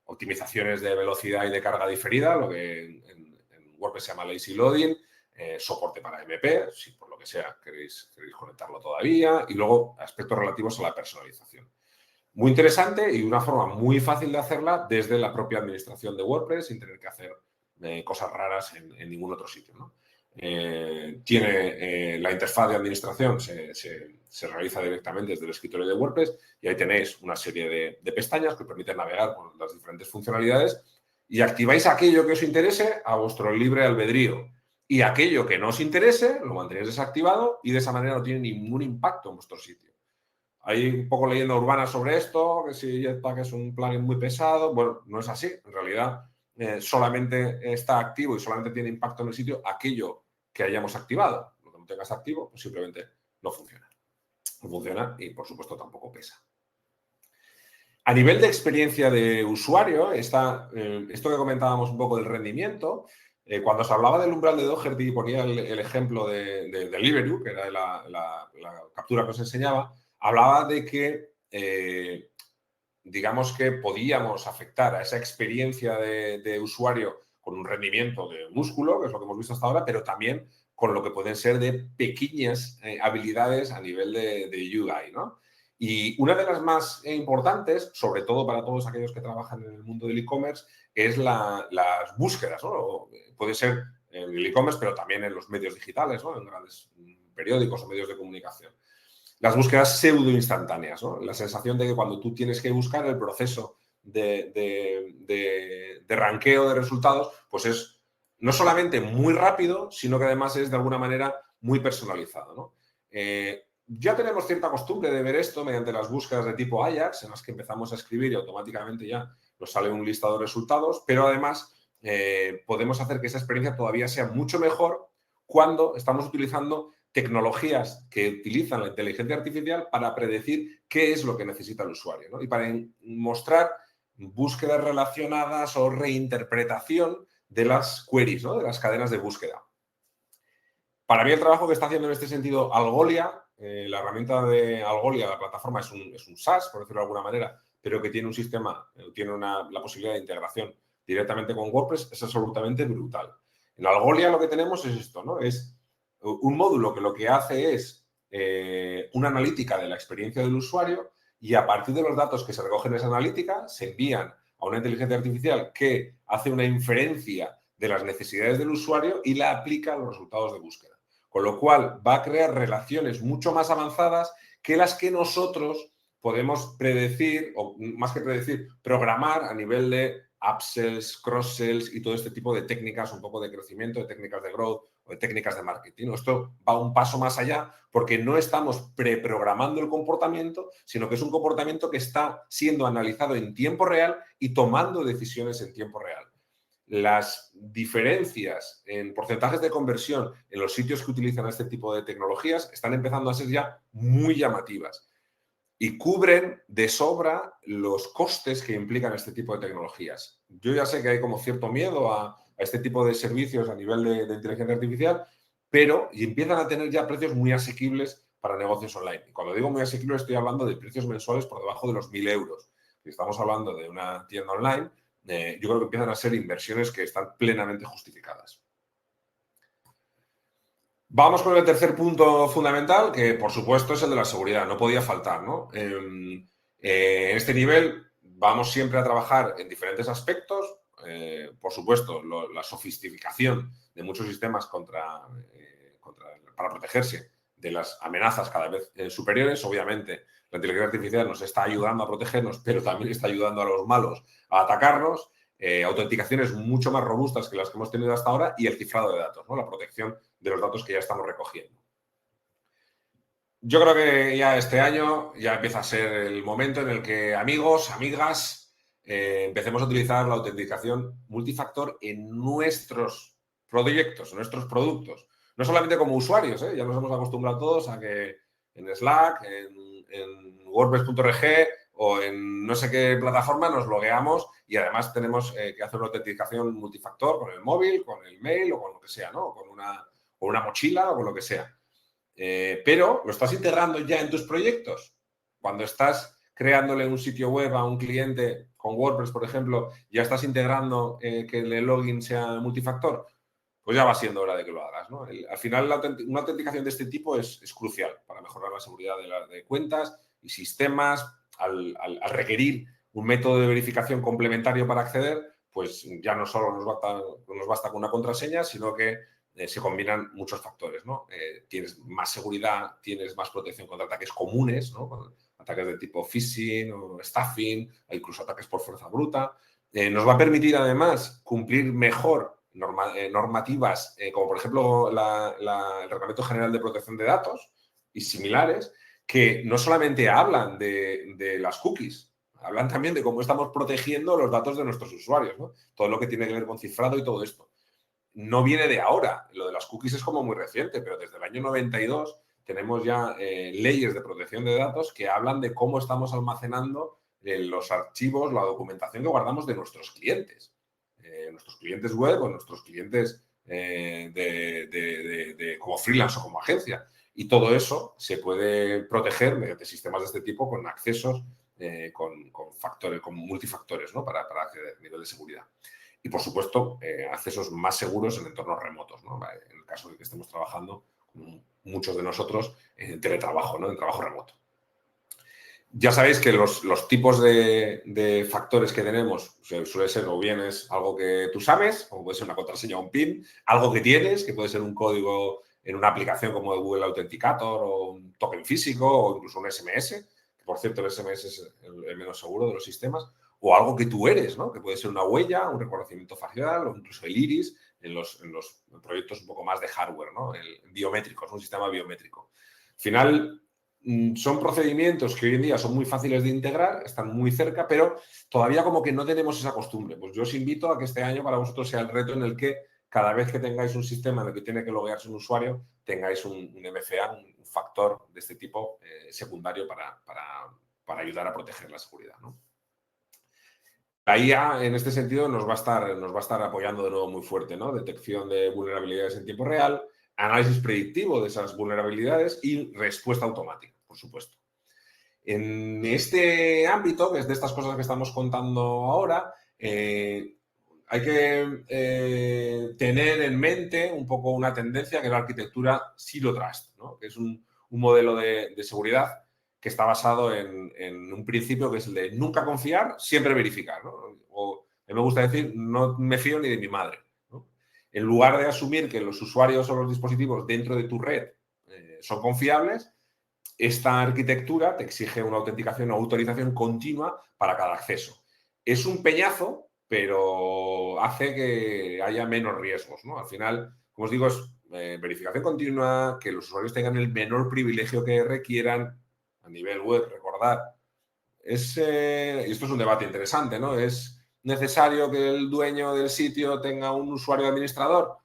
Optimizaciones de velocidad y de carga diferida, lo que en WordPress se llama lazy loading. Soporte para MP, si por lo que sea queréis conectarlo todavía. Y luego aspectos relativos a la personalización. Muy interesante y una forma muy fácil de hacerla desde la propia administración de WordPress sin tener que hacer cosas raras en ningún otro sitio, ¿no? Tiene la interfaz de administración, se realiza directamente desde el escritorio de WordPress y ahí tenéis una serie de pestañas que permiten navegar con las diferentes funcionalidades y activáis aquello que os interese a vuestro libre albedrío y aquello que no os interese lo mantenéis desactivado y de esa manera no tiene ningún impacto en vuestro sitio. Hay un poco leyenda urbana sobre esto, que si Jetpack es un plugin muy pesado. Bueno, no es así. En realidad, solamente está activo y solamente tiene impacto en el sitio aquello que hayamos activado. Lo que no tengas activo, pues simplemente no funciona. No funciona y, por supuesto, tampoco pesa. A nivel de experiencia de usuario, esto que comentábamos un poco del rendimiento, Cuando se hablaba del umbral de Doherty, ponía el ejemplo de Deliveroo, que era la captura que os enseñaba, hablaba de que, digamos que podíamos afectar a esa experiencia de usuario con un rendimiento de músculo, que es lo que hemos visto hasta ahora, pero también con lo que pueden ser de pequeñas habilidades a nivel de UI, ¿no? Y una de las más importantes, sobre todo para todos aquellos que trabajan en el mundo del e-commerce, es las búsquedas, ¿no? Puede ser en el e-commerce, pero también en los medios digitales, ¿no? En grandes periódicos o medios de comunicación. Las búsquedas pseudo instantáneas, ¿no? La sensación de que cuando tú tienes que buscar el proceso de ranqueo de resultados, pues es no solamente muy rápido, sino que además es de alguna manera muy personalizado, ¿no? Ya tenemos cierta costumbre de ver esto mediante las búsquedas de tipo Ajax, en las que empezamos a escribir y automáticamente ya nos sale un listado de resultados, pero además podemos hacer que esa experiencia todavía sea mucho mejor cuando estamos utilizando tecnologías que utilizan la inteligencia artificial para predecir qué es lo que necesita el usuario, ¿no? Y para mostrar búsquedas relacionadas o reinterpretación de las queries, ¿no? De las cadenas de búsqueda. Para mí el trabajo que está haciendo en este sentido Algolia, la herramienta de Algolia, la plataforma es un SaaS, por decirlo de alguna manera, pero que tiene un sistema, tiene la posibilidad de integración directamente con WordPress, es absolutamente brutal. En Algolia lo que tenemos es esto, ¿no? Es un módulo que lo que hace es una analítica de la experiencia del usuario y a partir de los datos que se recogen en esa analítica se envían a una inteligencia artificial que hace una inferencia de las necesidades del usuario y la aplica a los resultados de búsqueda. Con lo cual va a crear relaciones mucho más avanzadas que las que nosotros podemos predecir, o más que predecir, programar a nivel de upsells, cross-sells y todo este tipo de técnicas, un poco de crecimiento, de técnicas de growth o de técnicas de marketing. Esto va un paso más allá porque no estamos preprogramando el comportamiento, sino que es un comportamiento que está siendo analizado en tiempo real y tomando decisiones en tiempo real. Las diferencias en porcentajes de conversión en los sitios que utilizan este tipo de tecnologías están empezando a ser ya muy llamativas y cubren de sobra los costes que implican este tipo de tecnologías. Yo ya sé que hay como cierto miedo a este tipo de servicios a nivel de inteligencia artificial, pero empiezan a tener ya precios muy asequibles para negocios online. Y cuando digo muy asequibles estoy hablando de precios mensuales por debajo de los 1.000 euros. Si estamos hablando de una tienda online, yo creo que empiezan a ser inversiones que están plenamente justificadas. Vamos con el tercer punto fundamental, que por supuesto es el de la seguridad, no podía faltar, ¿no? En este nivel vamos siempre a trabajar en diferentes aspectos, por supuesto, la sofisticación de muchos sistemas para protegerse de las amenazas cada vez superiores. Obviamente, la inteligencia artificial nos está ayudando a protegernos, pero también está ayudando a los malos a atacarnos. Autenticaciones mucho más robustas que las que hemos tenido hasta ahora y el cifrado de datos, ¿no? La protección de los datos que ya estamos recogiendo. Yo creo que ya este año ya empieza a ser el momento en el que amigos, amigas, empecemos a utilizar la autenticación multifactor en nuestros proyectos, en nuestros productos. No solamente como usuarios, ya nos hemos acostumbrado todos a que en Slack, en WordPress.org o en no sé qué plataforma nos logueamos y además tenemos que hacer una autenticación multifactor con el móvil, con el mail o con lo que sea, ¿no? Con una mochila o con lo que sea. Pero lo estás integrando ya en tus proyectos. Cuando estás creándole un sitio web a un cliente con WordPress, por ejemplo, ya estás integrando que el login sea multifactor, pues ya va siendo hora de que lo hagas, ¿no? Al final, una autenticación de este tipo es crucial para mejorar la seguridad de cuentas y sistemas. Al requerir un método de verificación complementario para acceder, pues ya no solo nos basta con una contraseña, sino que se combinan muchos factores, ¿no? Tienes más seguridad, tienes más protección contra ataques comunes, ¿no? Ataques de tipo phishing o stuffing, incluso ataques por fuerza bruta. Nos va a permitir, además, cumplir mejor normativas, como por ejemplo el Reglamento General de Protección de Datos y similares, que no solamente hablan de las cookies, hablan también de cómo estamos protegiendo los datos de nuestros usuarios, ¿no? Todo lo que tiene que ver con cifrado y todo esto. No viene de ahora, lo de las cookies es como muy reciente, pero desde el año 92 tenemos ya leyes de protección de datos que hablan de cómo estamos almacenando los archivos, la documentación que guardamos de nuestros clientes. nuestros clientes web o nuestros clientes como freelance o como agencia. Y todo eso se puede proteger mediante sistemas de este tipo con accesos, con factores, con multifactores, ¿no? para acceder a nivel de seguridad. Y, por supuesto, accesos más seguros en entornos remotos, ¿no? En el caso de que estemos trabajando, como muchos de nosotros, en teletrabajo, ¿no? En trabajo remoto. Ya sabéis que los tipos de factores que tenemos suele ser o bien es algo que tú sabes, como puede ser una contraseña o un PIN, algo que tienes, que puede ser un código en una aplicación como el Google Authenticator o un token físico o incluso un SMS, que por cierto el SMS es el menos seguro de los sistemas, o algo que tú eres, ¿no? Que puede ser una huella, un reconocimiento facial o incluso el iris en los proyectos un poco más de hardware, ¿no? El biométrico, es un sistema biométrico. Al final, son procedimientos que hoy en día son muy fáciles de integrar, están muy cerca, pero todavía como que no tenemos esa costumbre. Pues yo os invito a que este año para vosotros sea el reto en el que cada vez que tengáis un sistema en el que tiene que loguearse un usuario, tengáis un MFA, un factor de este tipo secundario para ayudar a proteger la seguridad, ¿no? La IA, en este sentido, nos va a estar apoyando de nuevo muy fuerte, ¿no? Detección de vulnerabilidades en tiempo real, análisis predictivo de esas vulnerabilidades y respuesta automática, por supuesto. En este ámbito, que es de estas cosas que estamos contando ahora, hay que tener en mente un poco una tendencia que es la arquitectura Zero Trust, ¿no? Que es un modelo de seguridad que está basado en un principio que es el de nunca confiar, siempre verificar, ¿no? O a mí me gusta decir, no me fío ni de mi madre, ¿no? En lugar de asumir que los usuarios o los dispositivos dentro de tu red son confiables, esta arquitectura te exige una autenticación o autorización continua para cada acceso. Es un peñazo, pero hace que haya menos riesgos, ¿no? Al final, como os digo, es verificación continua, que los usuarios tengan el menor privilegio que requieran a nivel web, recordar. Y esto es un debate interesante, ¿no? ¿Es necesario que el dueño del sitio tenga un usuario administrador?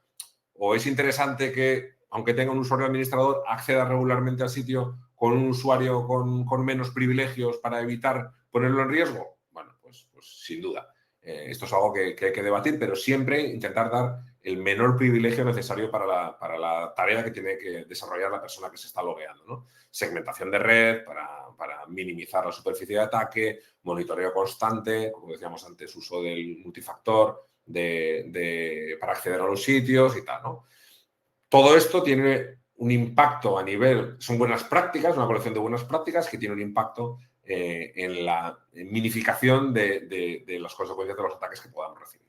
¿O es interesante que, aunque tenga un usuario administrador, acceda regularmente al sitio con un usuario con menos privilegios para evitar ponerlo en riesgo? Bueno, pues sin duda. Esto es algo que hay que debatir, pero siempre intentar dar el menor privilegio necesario para la tarea que tiene que desarrollar la persona que se está logueando, ¿no? Segmentación de red para minimizar la superficie de ataque, monitoreo constante, como decíamos antes, uso del multifactor para acceder a los sitios y tal, ¿no? Todo esto tiene un impacto a nivel, son buenas prácticas, una colección de buenas prácticas que tiene un impacto en la minificación de las consecuencias de los ataques que podamos recibir.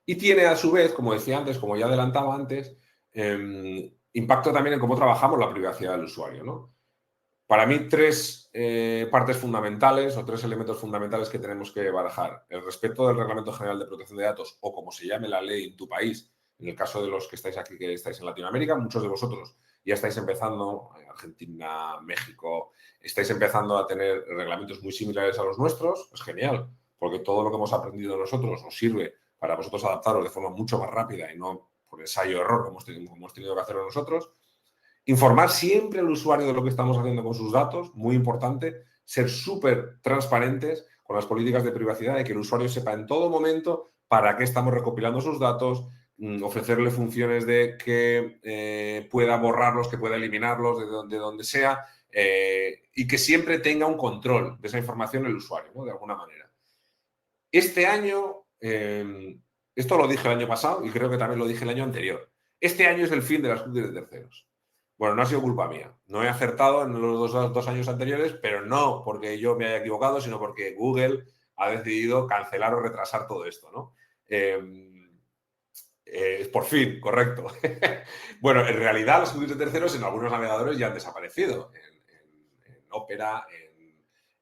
Y tiene a su vez, como decía antes, como ya adelantaba antes, impacto también en cómo trabajamos la privacidad del usuario, ¿no? Para mí, tres partes fundamentales o tres elementos fundamentales que tenemos que barajar. El respeto del Reglamento General de Protección de Datos o como se llame la ley en tu país. En el caso de los que estáis aquí, que estáis en Latinoamérica, muchos de vosotros ya estáis empezando, en Argentina, México, estáis empezando a tener reglamentos muy similares a los nuestros. Es genial, porque todo lo que hemos aprendido nosotros os sirve para vosotros adaptaros de forma mucho más rápida y no por ensayo-error como hemos tenido que hacerlo nosotros. Informar siempre al usuario de lo que estamos haciendo con sus datos, muy importante. Ser súper transparentes con las políticas de privacidad y que el usuario sepa en todo momento para qué estamos recopilando sus datos, ofrecerle funciones de que pueda borrarlos, que pueda eliminarlos de donde sea y que siempre tenga un control de esa información el usuario, ¿no? De alguna manera. Este año, esto lo dije el año pasado y creo que también lo dije el año anterior. Este año es el fin de las cookies de terceros. Bueno, no ha sido culpa mía. No he acertado en los dos años anteriores, pero no porque yo me haya equivocado, sino porque Google ha decidido cancelar o retrasar todo esto, ¿no? Por fin, correcto. Bueno, en realidad los cookies de terceros en algunos navegadores ya han desaparecido. En Opera,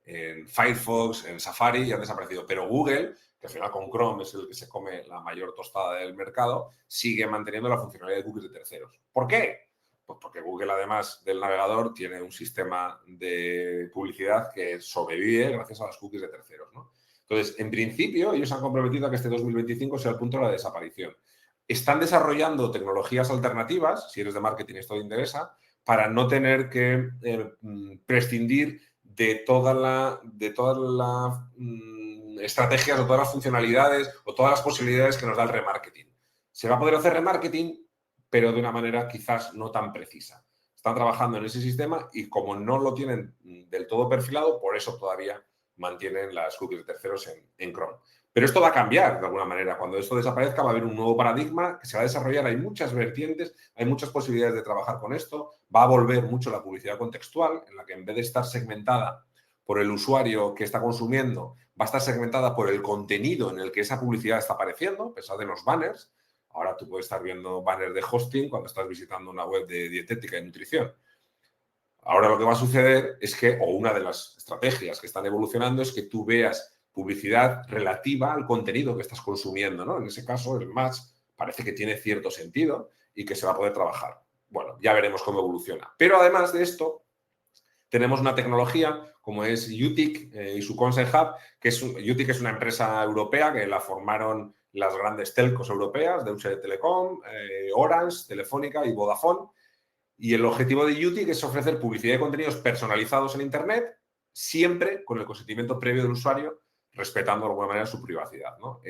en Firefox, en Safari ya han desaparecido. Pero Google, que al final con Chrome es el que se come la mayor tostada del mercado, sigue manteniendo la funcionalidad de cookies de terceros. ¿Por qué? Pues porque Google, además del navegador, tiene un sistema de publicidad que sobrevive gracias a las cookies de terceros, ¿no? Entonces, en principio, ellos han comprometido a que este 2025 sea el punto de la desaparición. Están desarrollando tecnologías alternativas, si eres de marketing esto te interesa, para no tener que prescindir de toda la estrategias o todas las funcionalidades o todas las posibilidades que nos da el remarketing. Se va a poder hacer remarketing, pero de una manera quizás no tan precisa. Están trabajando en ese sistema y como no lo tienen del todo perfilado, por eso todavía mantienen las cookies de terceros en Chrome. Pero esto va a cambiar de alguna manera. Cuando esto desaparezca va a haber un nuevo paradigma que se va a desarrollar. Hay muchas vertientes, hay muchas posibilidades de trabajar con esto. Va a volver mucho la publicidad contextual, en la que en vez de estar segmentada por el usuario que está consumiendo, va a estar segmentada por el contenido en el que esa publicidad está apareciendo. Pensad en los banners. Ahora tú puedes estar viendo banners de hosting cuando estás visitando una web de dietética y nutrición. Ahora lo que va a suceder es que, o una de las estrategias que están evolucionando es que tú veas publicidad relativa al contenido que estás consumiendo, ¿no? En ese caso, el match parece que tiene cierto sentido y que se va a poder trabajar. Bueno, ya veremos cómo evoluciona. Pero además de esto, tenemos una tecnología como es UTIC y su Consent Hub, UTIC es una empresa europea que la formaron las grandes telcos europeas, Deutsche Telekom, Orange, Telefónica y Vodafone. Y el objetivo de UTIC es ofrecer publicidad de contenidos personalizados en Internet, siempre con el consentimiento previo del usuario, respetando de alguna manera su privacidad, ¿no?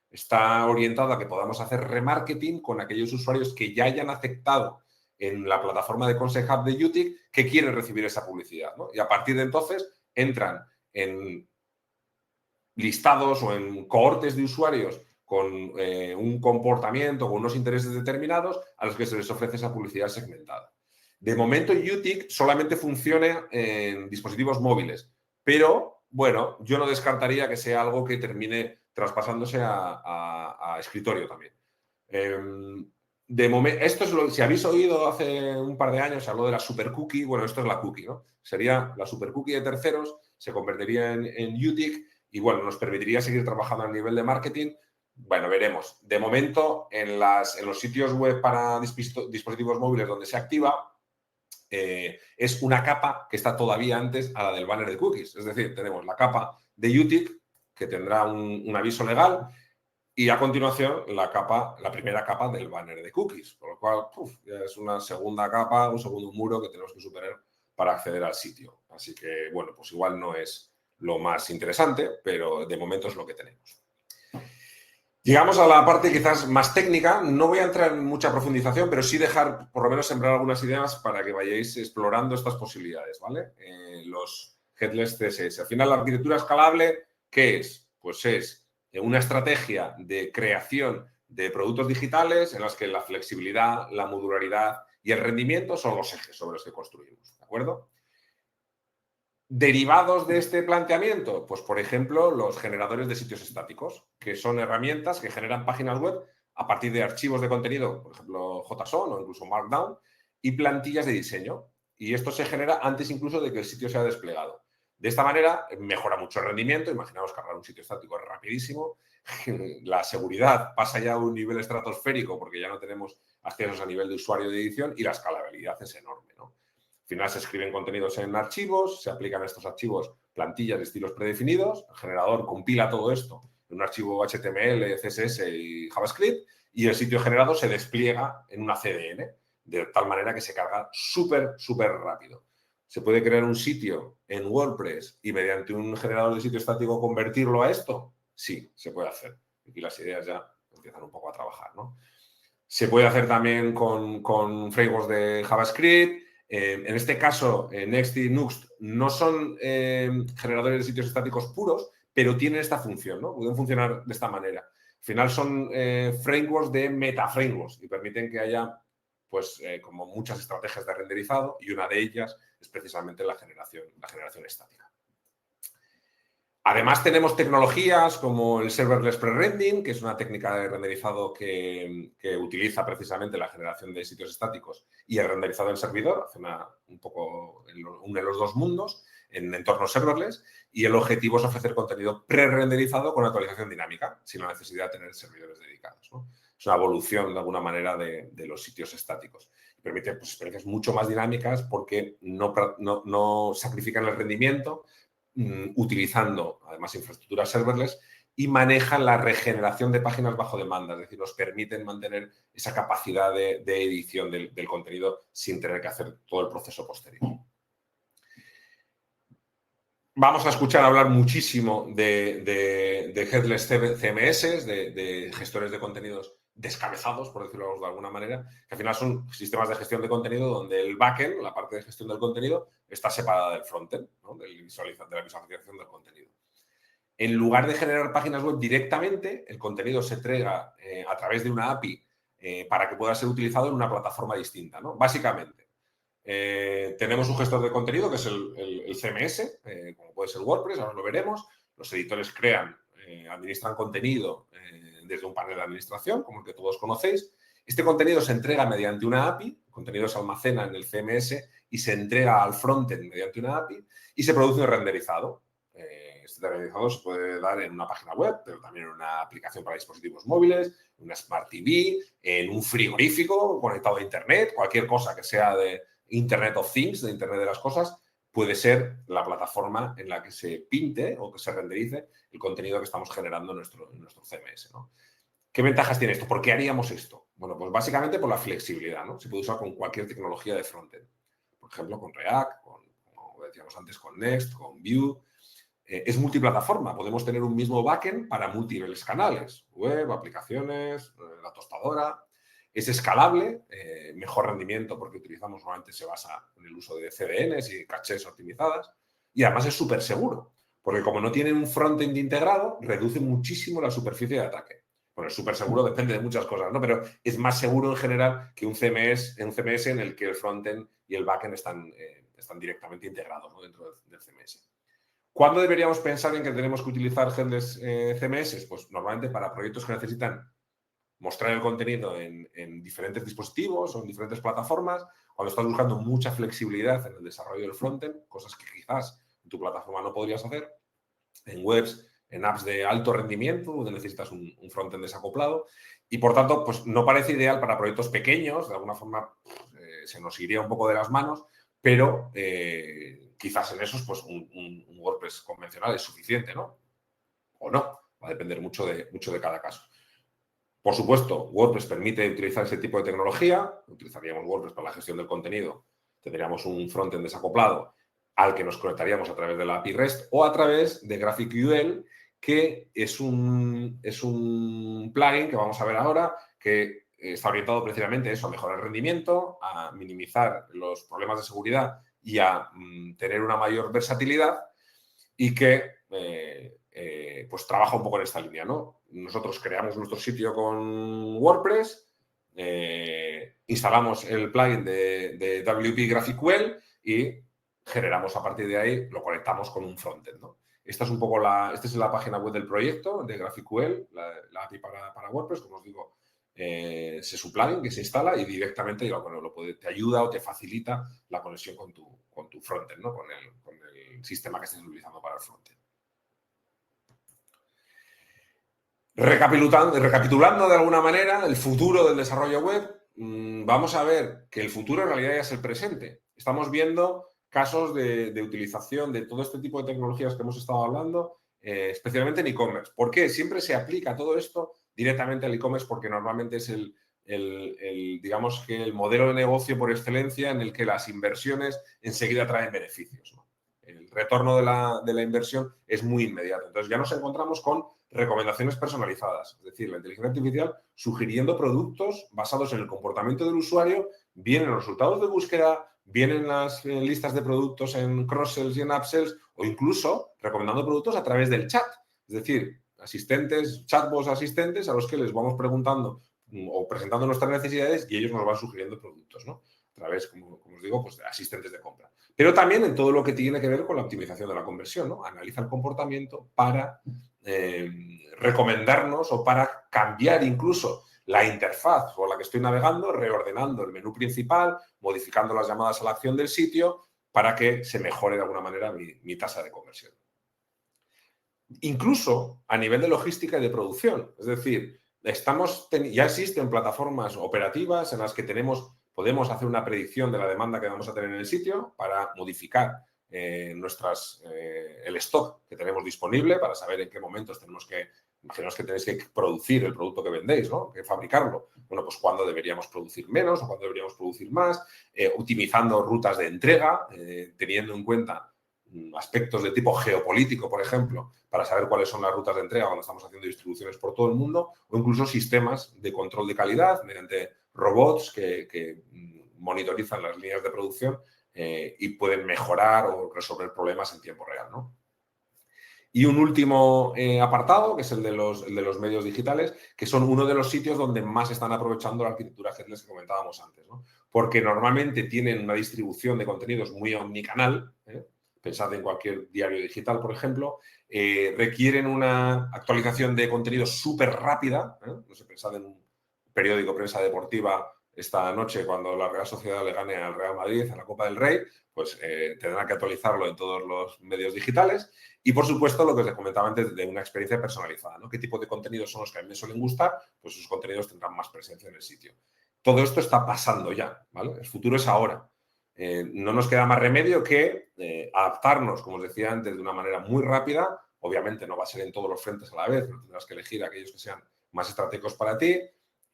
Está orientado a que podamos hacer remarketing con aquellos usuarios que ya hayan aceptado en la plataforma de Consent Hub de UTIC que quieren recibir esa publicidad, ¿no? Y a partir de entonces entran en listados o en cohortes de usuarios con un comportamiento, con unos intereses determinados a los que se les ofrece esa publicidad segmentada. De momento, UTIC solamente funciona en dispositivos móviles, pero, bueno, yo no descartaría que sea algo que termine traspasándose a escritorio también. De momento, esto es lo si habéis oído hace un par de años, se habló de la super cookie, bueno, esto es la cookie, ¿no? Sería la super cookie de terceros, se convertiría en UTIC y, bueno, nos permitiría seguir trabajando a nivel de marketing. Bueno, veremos. De momento, en los sitios web para dispositivos móviles donde se activa, es una capa que está todavía antes a la del banner de cookies. Es decir, tenemos la capa de UTIC, que tendrá un aviso legal, y a continuación la primera capa del banner de cookies. Por lo cual, ya es una segunda capa, un segundo muro que tenemos que superar para acceder al sitio. Así que, bueno, pues igual no es lo más interesante, pero de momento es lo que tenemos. Llegamos a la parte quizás más técnica. No voy a entrar en mucha profundización, pero sí dejar, por lo menos, sembrar algunas ideas para que vayáis explorando estas posibilidades, ¿vale? Los headless CSS. Al final, la arquitectura escalable, ¿qué es? Pues es una estrategia de creación de productos digitales en las que la flexibilidad, la modularidad y el rendimiento son los ejes sobre los que construimos, ¿de acuerdo? Derivados de este planteamiento, pues por ejemplo, los generadores de sitios estáticos, que son herramientas que generan páginas web a partir de archivos de contenido, por ejemplo, JSON o incluso Markdown, y plantillas de diseño. Y esto se genera antes incluso de que el sitio sea desplegado. De esta manera mejora mucho el rendimiento. Imaginaos cargar un sitio estático es rapidísimo. La seguridad pasa ya a un nivel estratosférico porque ya no tenemos accesos a nivel de usuario de edición y la escalabilidad es enorme, ¿no? Al final se escriben contenidos en archivos, se aplican a estos archivos plantillas de estilos predefinidos, el generador compila todo esto en un archivo HTML, CSS y JavaScript y el sitio generado se despliega en una CDN de tal manera que se carga súper rápido. ¿Se puede crear un sitio en WordPress y mediante un generador de sitio estático convertirlo a esto? Sí, se puede hacer. Aquí las ideas ya empiezan un poco a trabajar, ¿no? Se puede hacer también con frameworks de JavaScript. En este caso, Next y Nuxt no son generadores de sitios estáticos puros, pero tienen esta función, ¿no? Pueden funcionar de esta manera. Al final son frameworks de meta-frameworks y permiten que haya, pues, como muchas estrategias de renderizado y una de ellas es precisamente la generación estática. Además, tenemos tecnologías como el serverless pre-rendering, que es una técnica de renderizado que utiliza precisamente la generación de sitios estáticos y el renderizado en servidor, hace un poco une los dos mundos en entornos serverless, y el objetivo es ofrecer contenido pre-renderizado con actualización dinámica, sin la necesidad de tener servidores dedicados, ¿no? Es una evolución, de alguna manera, de los sitios estáticos. Permite, pues, experiencias mucho más dinámicas porque no sacrifican el rendimiento, utilizando además infraestructuras serverless y manejan la regeneración de páginas bajo demanda, es decir, nos permiten mantener esa capacidad de edición del contenido sin tener que hacer todo el proceso posterior. Vamos a escuchar hablar muchísimo de Headless CMS, de gestores de contenidos descabezados, por decirlo de alguna manera, que al final son sistemas de gestión de contenido donde el backend, la parte de gestión del contenido, está separada del frontend, ¿no? de la visualización del contenido. En lugar de generar páginas web directamente, el contenido se entrega a través de una API para que pueda ser utilizado en una plataforma distinta, ¿no? Básicamente, tenemos un gestor de contenido que es el CMS, como puede ser WordPress, ahora lo veremos. Los editores crean, administran contenido desde un panel de administración, como el que todos conocéis. Este contenido se entrega mediante una API, el contenido se almacena en el CMS y se entrega al frontend mediante una API y se produce un renderizado. Este renderizado se puede dar en una página web, pero también en una aplicación para dispositivos móviles, en una Smart TV, en un frigorífico conectado a Internet, cualquier cosa que sea de Internet of Things, de Internet de las cosas, puede ser la plataforma en la que se pinte o que se renderice el contenido que estamos generando en nuestro CMS, ¿no? ¿Qué ventajas tiene esto? ¿Por qué haríamos esto? Bueno, pues básicamente por la flexibilidad, ¿no? Se puede usar con cualquier tecnología de frontend. Por ejemplo, con React, como decíamos antes, con Next, con Vue. Es multiplataforma. Podemos tener un mismo backend para múltiples canales. Web, aplicaciones, la tostadora. Es escalable, mejor rendimiento porque utilizamos, normalmente se basa en el uso de CDNs y cachés optimizadas. Y además es súper seguro, porque como no tiene un frontend integrado, reduce muchísimo la superficie de ataque. Bueno, es súper seguro, depende de muchas cosas, ¿no? Pero es más seguro en general que un CMS en el que el frontend y el backend están directamente integrados, ¿no? Dentro del CMS. ¿Cuándo deberíamos pensar en que tenemos que utilizar Headless CMS? Pues normalmente para proyectos que necesitan mostrar el contenido en diferentes dispositivos o en diferentes plataformas, cuando estás buscando mucha flexibilidad en el desarrollo del frontend, cosas que quizás en tu plataforma no podrías hacer, en webs, en apps de alto rendimiento, donde necesitas un frontend desacoplado, y por tanto, pues no parece ideal para proyectos pequeños, de alguna forma se nos iría un poco de las manos, pero quizás en esos, pues un WordPress convencional es suficiente, ¿no? O no, va a depender mucho de cada caso. Por supuesto, WordPress permite utilizar ese tipo de tecnología. Utilizaríamos WordPress para la gestión del contenido. Tendríamos un frontend desacoplado al que nos conectaríamos a través de la API REST o a través de GraphicQL, que es un plugin que vamos a ver ahora, que está orientado precisamente a eso, a mejorar el rendimiento, a minimizar los problemas de seguridad y a tener una mayor versatilidad y que pues trabaja un poco en esta línea, ¿no? Nosotros creamos nuestro sitio con WordPress, instalamos el plugin de WP GraphicQL y generamos a partir de ahí, lo conectamos con un frontend, ¿no? Esta es la página web del proyecto de GraphicQL, la API para WordPress, como os digo, es su plugin que se instala y directamente te ayuda o te facilita la conexión con tu frontend, ¿no? Con el sistema que estés utilizando para el frontend. Recapitulando de alguna manera el futuro del desarrollo web, vamos a ver que el futuro en realidad ya es el presente. Estamos viendo casos de utilización de todo este tipo de tecnologías que hemos estado hablando, especialmente en e-commerce. ¿Por qué? Siempre se aplica todo esto directamente al e-commerce porque normalmente es digamos que el modelo de negocio por excelencia en el que las inversiones enseguida traen beneficios, ¿no? El retorno de la inversión es muy inmediato. Entonces ya nos encontramos con recomendaciones personalizadas, es decir, la inteligencia artificial sugiriendo productos basados en el comportamiento del usuario, bien en los resultados de búsqueda, bien en las listas de productos en cross-sells y en upsells, o incluso recomendando productos a través del chat. Es decir, chatbots asistentes a los que les vamos preguntando o presentando nuestras necesidades y ellos nos van sugiriendo productos, ¿no? A través, como os digo, pues de asistentes de compra. Pero también en todo lo que tiene que ver con la optimización de la conversión, ¿no? Analiza el comportamiento para recomendarnos o para cambiar incluso la interfaz por la que estoy navegando, reordenando el menú principal, modificando las llamadas a la acción del sitio para que se mejore de alguna manera mi tasa de conversión. Incluso a nivel de logística y de producción. Es decir, ya existen plataformas operativas en las que podemos hacer una predicción de la demanda que vamos a tener en el sitio para modificar el stock que tenemos disponible para saber en qué momentos imaginaos que tenéis que producir el producto que vendéis, ¿no? Que fabricarlo. Bueno, pues cuándo deberíamos producir menos o cuándo deberíamos producir más, optimizando rutas de entrega, teniendo en cuenta aspectos de tipo geopolítico, por ejemplo, para saber cuáles son las rutas de entrega cuando estamos haciendo distribuciones por todo el mundo, o incluso sistemas de control de calidad mediante robots que monitorizan las líneas de producción y pueden mejorar o resolver problemas en tiempo real, ¿no? Y un último apartado, que es el de los medios digitales, que son uno de los sitios donde más están aprovechando la arquitectura headless que comentábamos antes, ¿no? Porque normalmente tienen una distribución de contenidos muy omnicanal, pensad en cualquier diario digital, por ejemplo, requieren una actualización de contenido súper rápida, no sé, pensad en un periódico Prensa Deportiva esta noche cuando la Real Sociedad le gane al Real Madrid en la Copa del Rey, pues tendrán que actualizarlo en todos los medios digitales. Y, por supuesto, lo que os comentaba antes de una experiencia personalizada, ¿no? ¿Qué tipo de contenidos son los que a mí me suelen gustar? Pues esos contenidos tendrán más presencia en el sitio. Todo esto está pasando ya, ¿vale? El futuro es ahora. No nos queda más remedio que adaptarnos, como os decía antes, de una manera muy rápida. Obviamente no va a ser en todos los frentes a la vez, pero tendrás que elegir aquellos que sean más estratégicos para ti.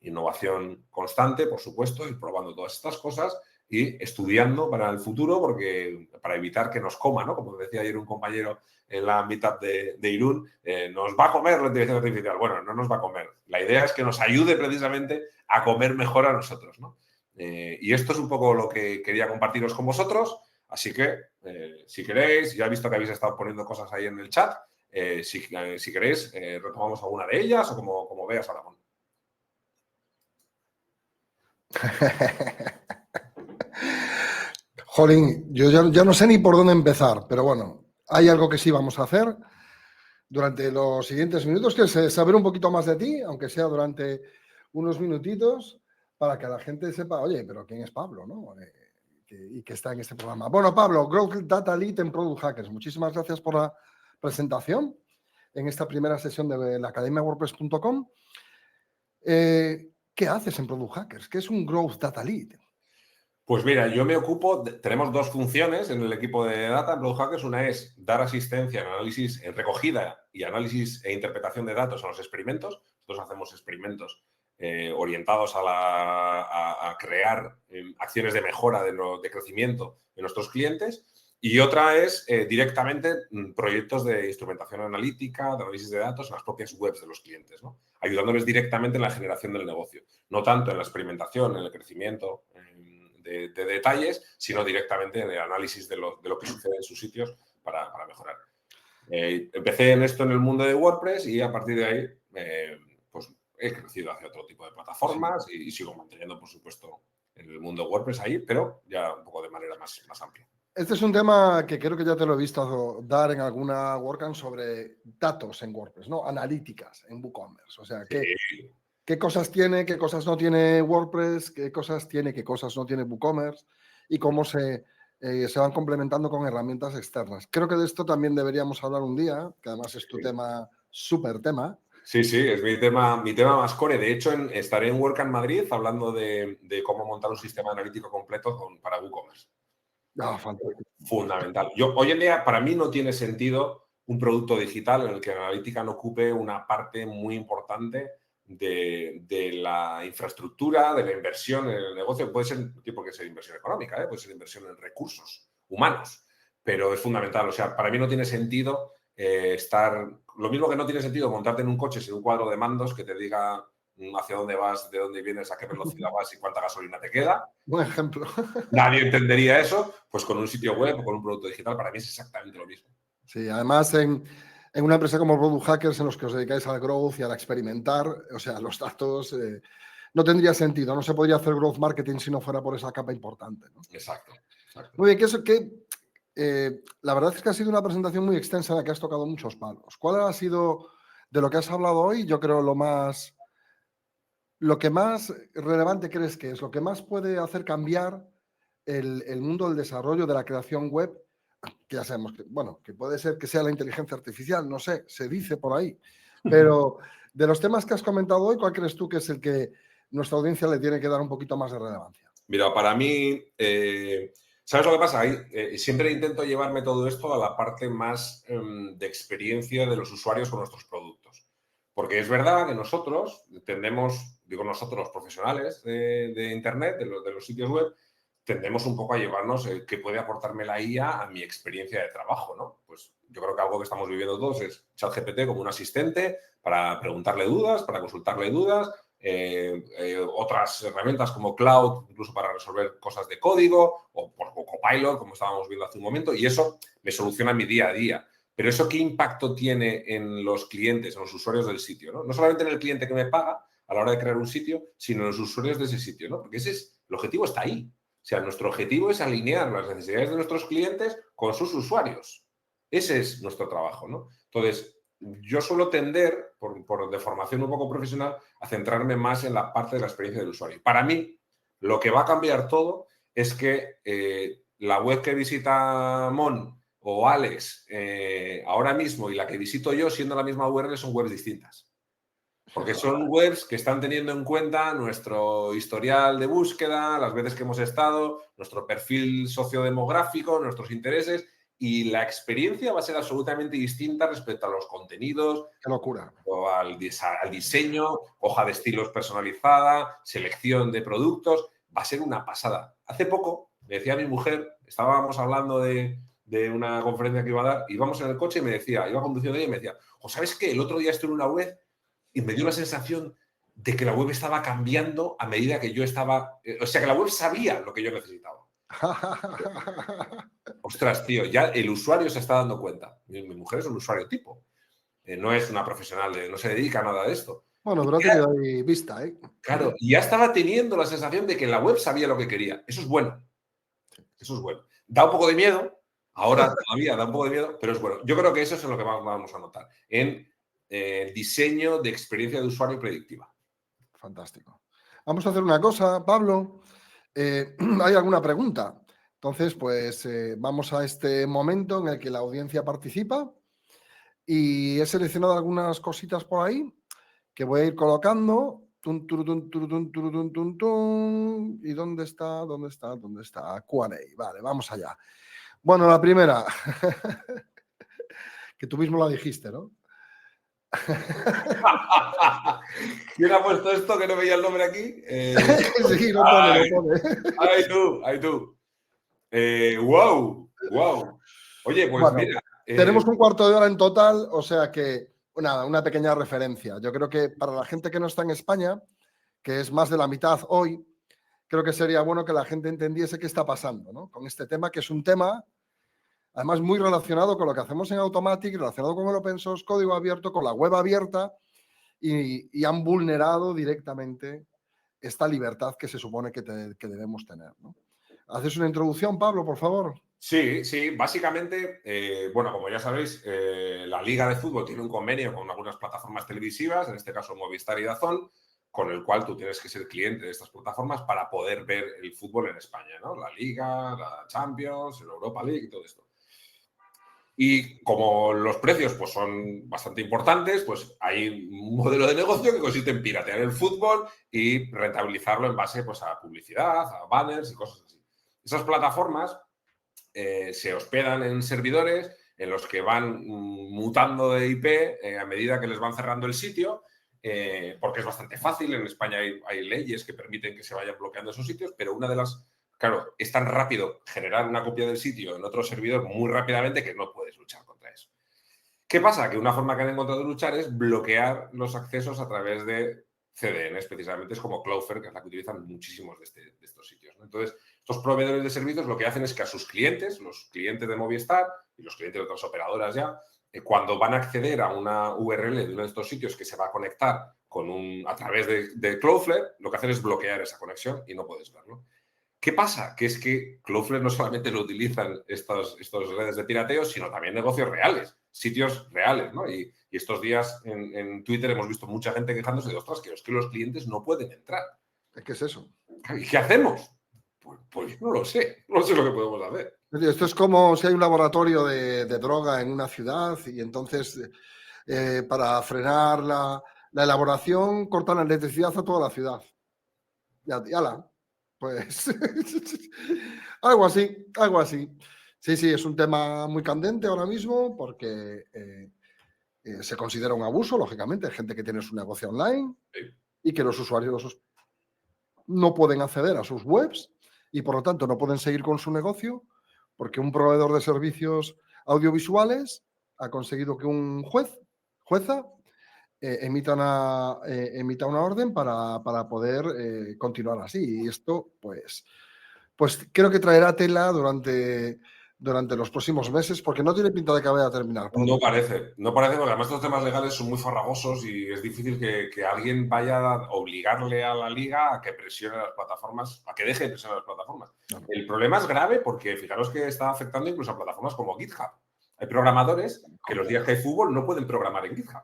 Innovación constante, por supuesto, ir probando todas estas cosas y estudiando para el futuro, porque para evitar que nos coma, ¿no? Como decía ayer un compañero en la meetup de Irún, nos va a comer la inteligencia artificial. Bueno, no nos va a comer. La idea es que nos ayude precisamente a comer mejor a nosotros, ¿no? Y esto es un poco lo que quería compartiros con vosotros. Así que, si queréis, ya he visto que habéis estado poniendo cosas ahí en el chat. Si queréis, retomamos alguna de ellas o como veas, Aragón. Jolín, yo ya no sé ni por dónde empezar, pero bueno, hay algo que sí vamos a hacer durante los siguientes minutos, que es saber un poquito más de ti, aunque sea durante unos minutitos, para que la gente sepa, oye, pero ¿quién es Pablo, no? Y que está en este programa. Bueno, Pablo, Growth Data Lead en Product Hackers. Muchísimas gracias por la presentación en esta primera sesión de la Academia WordPress.com. ¿Qué haces en Product Hackers? ¿Qué es un Growth Data Lead? Pues mira, yo me ocupo, tenemos dos funciones en el equipo de Data en Product Hackers. Una es dar asistencia en análisis, en recogida y análisis e interpretación de datos a los experimentos. Nosotros hacemos experimentos orientados a crear acciones de mejora, de crecimiento de nuestros clientes. Y otra es directamente proyectos de instrumentación analítica, de análisis de datos en las propias webs de los clientes, ¿no? Ayudándoles directamente en la generación del negocio. No tanto en la experimentación, en el crecimiento de detalles, sino directamente en el análisis de lo que sucede en sus sitios para mejorar. Empecé en esto en el mundo de WordPress y a partir de ahí pues he crecido hacia otro tipo de plataformas y sigo manteniendo, por supuesto, en el mundo de WordPress ahí, pero ya un poco de manera más amplia. Este es un tema que creo que ya te lo he visto dar en alguna WordCamp sobre datos en WordPress, ¿no? Analíticas en WooCommerce. O sea, ¿qué cosas tiene, qué cosas no tiene WordPress, qué cosas tiene, qué cosas no tiene WooCommerce y cómo se van complementando con herramientas externas? Creo que de esto también deberíamos hablar un día, que además es tu tema, súper tema. Sí, es mi tema más core. De hecho, estaré en WordCamp Madrid hablando de cómo montar un sistema analítico completo para WooCommerce. Fantástico. Fundamental. Hoy en día, para mí, no tiene sentido un producto digital en el que la analítica no ocupe una parte muy importante de la infraestructura, de la inversión en el negocio. Puede ser, no tiene por qué ser inversión económica, puede ser inversión en recursos humanos, pero es fundamental. O sea, para mí no tiene sentido lo mismo que no tiene sentido montarte en un coche sin un cuadro de mandos que te diga hacia dónde vas, de dónde vienes, a qué velocidad vas y cuánta gasolina te queda. Buen ejemplo. Nadie entendería eso, pues con un sitio web o con un producto digital, para mí es exactamente lo mismo. Sí, además en una empresa como Product Hackers, en los que os dedicáis al growth y al experimentar, o sea, los datos, no tendría sentido. No se podría hacer growth marketing si no fuera por esa capa importante, ¿no? Exacto. Muy bien, la verdad es que ha sido una presentación muy extensa en la que has tocado muchos palos. ¿Cuál ha sido, de lo que has hablado hoy, yo creo lo que más relevante crees que es, lo que más puede hacer cambiar el mundo del desarrollo, de la creación web, que ya sabemos que, bueno, que puede ser que sea la inteligencia artificial, no sé, se dice por ahí, pero de los temas que has comentado hoy, ¿cuál crees tú que es el que nuestra audiencia le tiene que dar un poquito más de relevancia? Mira, para mí, ¿sabes lo que pasa? Siempre intento llevarme todo esto a la parte más de experiencia de los usuarios con nuestros productos. Porque es verdad que nosotros tendemos, digo nosotros los profesionales de Internet, de los sitios web, tendemos un poco a llevarnos qué puede aportarme la IA a mi experiencia de trabajo, ¿no? Pues yo creo que algo que estamos viviendo todos es ChatGPT como un asistente para preguntarle dudas, para consultarle dudas, otras herramientas como Cloud, incluso para resolver cosas de código, o Copilot, como estábamos viendo hace un momento, y eso me soluciona mi día a día. Pero ¿eso qué impacto tiene en los clientes, en los usuarios del sitio, ¿no? No solamente en el cliente que me paga a la hora de crear un sitio, sino en los usuarios de ese sitio, ¿no? Porque el objetivo está ahí. O sea, nuestro objetivo es alinear las necesidades de nuestros clientes con sus usuarios. Ese es nuestro trabajo, ¿no? Entonces, yo suelo tender, por deformación un poco profesional, a centrarme más en la parte de la experiencia del usuario. Para mí, lo que va a cambiar todo es que la web que visita Mon o Alex ahora mismo y la que visito yo, siendo la misma URL, son webs distintas. Porque son webs que están teniendo en cuenta nuestro historial de búsqueda, las veces que hemos estado, nuestro perfil sociodemográfico, nuestros intereses, y la experiencia va a ser absolutamente distinta respecto a los contenidos, Qué locura. o al diseño, hoja de estilos personalizada, selección de productos. Va a ser una pasada. Hace poco me decía mi mujer, estábamos hablando de una conferencia que iba a dar, íbamos en el coche y me decía, iba conduciendo ella y me decía, ¿sabes qué? El otro día estuve en una web y me dio la sensación de que la web estaba cambiando a medida que yo estaba... o sea, que la web sabía lo que yo necesitaba. Ostras, tío, ya el usuario se está dando cuenta. Mi mujer es un usuario tipo. No es una profesional, no se dedica a nada de esto. Bueno, pero ha tenido ahí vista, ¿eh? Claro, y ya estaba teniendo la sensación de que la web sabía lo que quería. Eso es bueno. Eso es bueno. Da un poco de miedo. Ahora todavía da un poco de miedo, pero es bueno. Yo creo que eso es en lo que vamos a notar. En diseño de experiencia de usuario predictiva. Fantástico. Vamos a hacer una cosa, Pablo. ¿Hay alguna pregunta? Entonces, pues vamos a este momento en el que la audiencia participa y he seleccionado algunas cositas por ahí que voy a ir colocando. Tun, turutun, turutun, turutun, tun, tun. ¿Y dónde está? ¿Dónde está? ¿Dónde está? Q&A. Vale, vamos allá. Bueno, la primera, que tú mismo la dijiste, ¿no? ¿Quién ha puesto esto que no veía el nombre aquí? Sí, lo pone, lo pone. Ay tú. Wow. Oye, pues Bueno, mira. tenemos un cuarto de hora en total, o sea que, nada, una pequeña referencia. Yo creo que para la gente que no está en España, que es más de la mitad hoy, creo que sería bueno que la gente entendiese qué está pasando, ¿no? Con este tema, que es un tema, además, muy relacionado con lo que hacemos en Automatic, relacionado con el open source, código abierto, con la web abierta, y han vulnerado directamente esta libertad que se supone que debemos tener, ¿no? ¿Haces una introducción, Pablo, por favor? Sí, básicamente, bueno, como ya sabéis, la Liga de Fútbol tiene un convenio con algunas plataformas televisivas, en este caso Movistar y DAZN, con el cual tú tienes que ser cliente de estas plataformas para poder ver el fútbol en España, ¿no? La Liga, la Champions, la Europa League y todo esto. Y como los precios pues, son bastante importantes, pues hay un modelo de negocio que consiste en piratear el fútbol y rentabilizarlo en base pues, a publicidad, a banners y cosas así. Esas plataformas se hospedan en servidores en los que van mutando de IP a medida que les van cerrando el sitio, porque es bastante fácil. En España hay leyes que permiten que se vayan bloqueando esos sitios, pero una de las... Claro, es tan rápido generar una copia del sitio en otro servidor muy rápidamente que no puedes luchar contra eso. ¿Qué pasa? Que una forma que han encontrado de luchar es bloquear los accesos a través de CDNs, precisamente. Es como Cloudflare, que es la que utilizan muchísimos de estos sitios, ¿no? Entonces, estos proveedores de servicios lo que hacen es que a sus clientes, los clientes de Movistar y los clientes de otras operadoras ya, cuando van a acceder a una URL de uno de estos sitios que se va a conectar a través de Cloudflare, lo que hacen es bloquear esa conexión y no puedes verlo. ¿Qué pasa? Que es que Cloudflare no solamente lo utilizan estas redes de pirateo, sino también negocios reales, sitios reales, ¿no? Y estos días en Twitter hemos visto mucha gente quejándose de, ostras, que es que los clientes no pueden entrar. ¿Qué es eso? ¿Y qué hacemos? Pues no lo sé lo que podemos hacer. Esto es como si hay un laboratorio de droga en una ciudad y entonces para frenar la elaboración cortan la electricidad a toda la ciudad. Y ala, pues algo así. Sí, es un tema muy candente ahora mismo porque se considera un abuso, lógicamente. Hay gente que tiene su negocio online y que los usuarios no pueden acceder a sus webs y por lo tanto no pueden seguir con su negocio porque un proveedor de servicios audiovisuales ha conseguido que un jueza, emita una orden para poder continuar así. Y esto, pues creo que traerá tela durante los próximos meses, porque no tiene pinta de que vaya a terminar pronto. No parece, porque además estos temas legales son muy farragosos y es difícil que alguien vaya a obligarle a la liga a que presione a las plataformas, a que deje de presionar a las plataformas. Claro. El problema es grave porque fijaros que está afectando incluso a plataformas como GitHub. Hay programadores que los días que hay fútbol no pueden programar en GitHub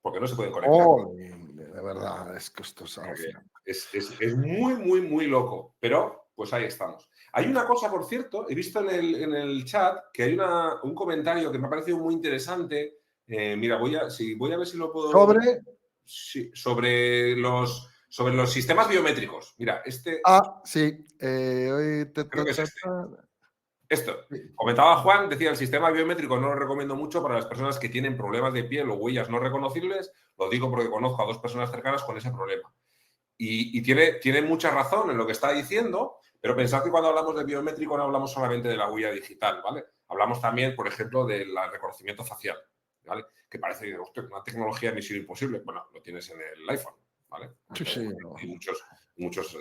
porque no se pueden conectar. De verdad, es que esto es alucinante. Es muy, muy, muy loco, pero pues ahí estamos. Hay una cosa, por cierto, he visto en el chat que hay un comentario que me ha parecido muy interesante. Mira, voy a ver si lo puedo... Sí, sobre los sistemas biométricos. Mira, este... sí. Creo que es este. Esto. Sí. Comentaba Juan, decía, el sistema biométrico no lo recomiendo mucho para las personas que tienen problemas de piel o huellas no reconocibles. Lo digo porque conozco a 2 personas cercanas con ese problema. Y tiene mucha razón en lo que está diciendo, pero pensad que cuando hablamos de biométrico no hablamos solamente de la huella digital, ¿vale? Hablamos también, por ejemplo, del reconocimiento facial, ¿vale? Que parece una tecnología misión imposible. Bueno, lo tienes en el iPhone, ¿vale? Sí, Hay muchos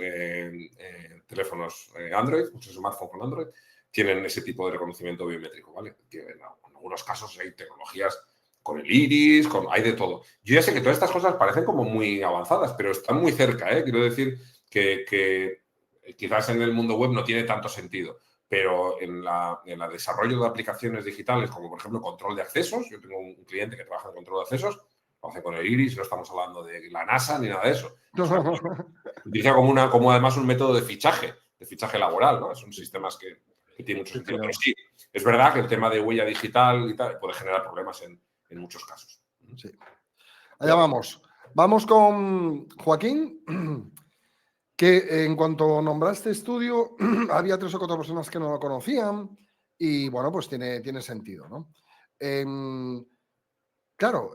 teléfonos Android, muchos smartphones con Android, tienen ese tipo de reconocimiento biométrico, ¿vale? Que en algunos casos hay tecnologías con el iris, hay de todo. Yo ya sé que todas estas cosas parecen como muy avanzadas, pero están muy cerca, ¿eh? Quiero decir que quizás en el mundo web no tiene tanto sentido, pero en el desarrollo de aplicaciones digitales, como por ejemplo control de accesos, yo tengo un cliente que trabaja en control de accesos, lo hace con el iris, no estamos hablando de la NASA ni nada de eso. Utiliza como además un método de fichaje laboral, ¿no? Son sistemas que tienen mucho sentido. Pero sí, es verdad que el tema de huella digital y tal puede generar problemas en muchos casos. Sí. Allá vamos. Vamos con Joaquín, que en cuanto nombraste estudio, había 3 o 4 personas que no lo conocían y, bueno, pues tiene sentido, ¿no? Claro,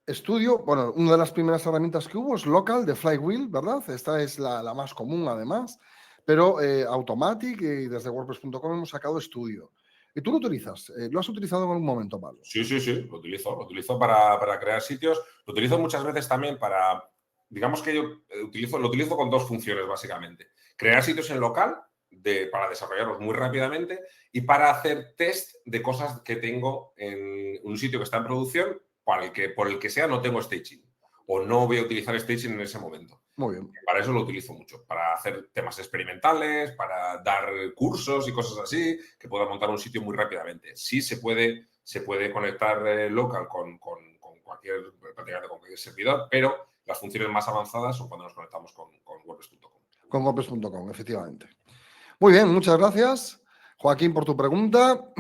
estudio, bueno, una de las primeras herramientas que hubo es Local de Flywheel, ¿verdad? Esta es la más común, además, pero Automatic y desde WordPress.com hemos sacado estudio. ¿Y tú lo utilizas? ¿Lo has utilizado en algún momento, Pablo? Sí, lo utilizo para crear sitios. Lo utilizo muchas veces también para, digamos que yo lo utilizo con 2 funciones, básicamente. Crear sitios en local para desarrollarlos muy rápidamente y para hacer test de cosas que tengo en un sitio que está en producción por el que sea no tengo staging o no voy a utilizar staging en ese momento. Muy bien. Para eso lo utilizo mucho, para hacer temas experimentales, para dar cursos y cosas así, que pueda montar un sitio muy rápidamente. Sí se puede conectar local con prácticamente con cualquier servidor, pero las funciones más avanzadas son cuando nos conectamos con WordPress.com. Con WordPress.com, efectivamente. Muy bien, muchas gracias, Joaquín, por tu pregunta.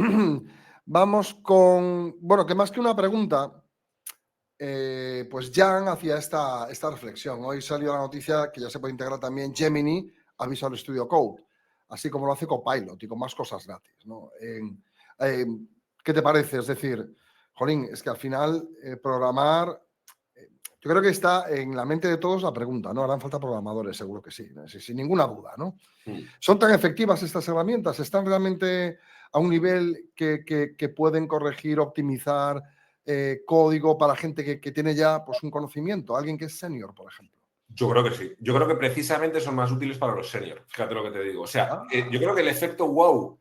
Vamos con, bueno, que más que una pregunta, pues Jan hacía esta reflexión. Hoy salió la noticia que ya se puede integrar también Gemini a Visual Studio Code, así como lo hace Copilot y con más cosas gratis, ¿no? ¿Qué te parece? Es decir, jolín, es que al final programar, yo creo que está en la mente de todos la pregunta, ¿no? Harán falta programadores, seguro que sí, sin ninguna duda, ¿no? ¿Son tan efectivas estas herramientas? ¿Están realmente a un nivel que pueden corregir, optimizar código para gente que tiene ya pues, un conocimiento? Alguien que es senior, por ejemplo. Yo creo que sí. Yo creo que precisamente son más útiles para los seniors. Fíjate lo que te digo. O sea, yo creo que el efecto wow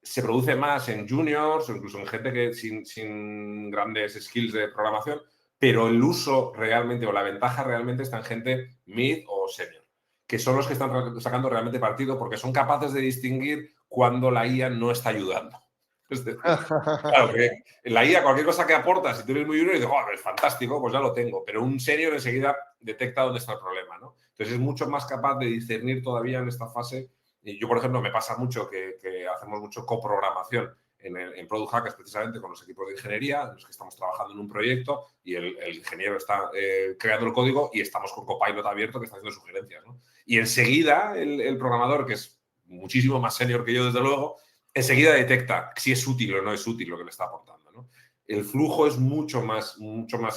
se produce más en juniors o incluso en gente que sin grandes skills de programación, pero el uso realmente o la ventaja realmente está en gente mid o senior, que son los que están sacando realmente partido porque son capaces de distinguir cuando la IA no está ayudando. Es decir, claro, que la IA, cualquier cosa que aportas, si tú eres muy junior y dices, oh, es fantástico, pues ya lo tengo, pero un senior enseguida detecta dónde está el problema, ¿no? Entonces es mucho más capaz de discernir todavía en esta fase. Y yo, por ejemplo, me pasa mucho que hacemos mucho coprogramación en Product Hackers, precisamente con los equipos de ingeniería, en los que estamos trabajando en un proyecto y el ingeniero está creando el código y estamos con Copilot abierto que está haciendo sugerencias, ¿no? Y enseguida el programador, que es muchísimo más senior que yo, desde luego, enseguida detecta si es útil o no es útil lo que le está aportando, ¿no? El flujo es mucho más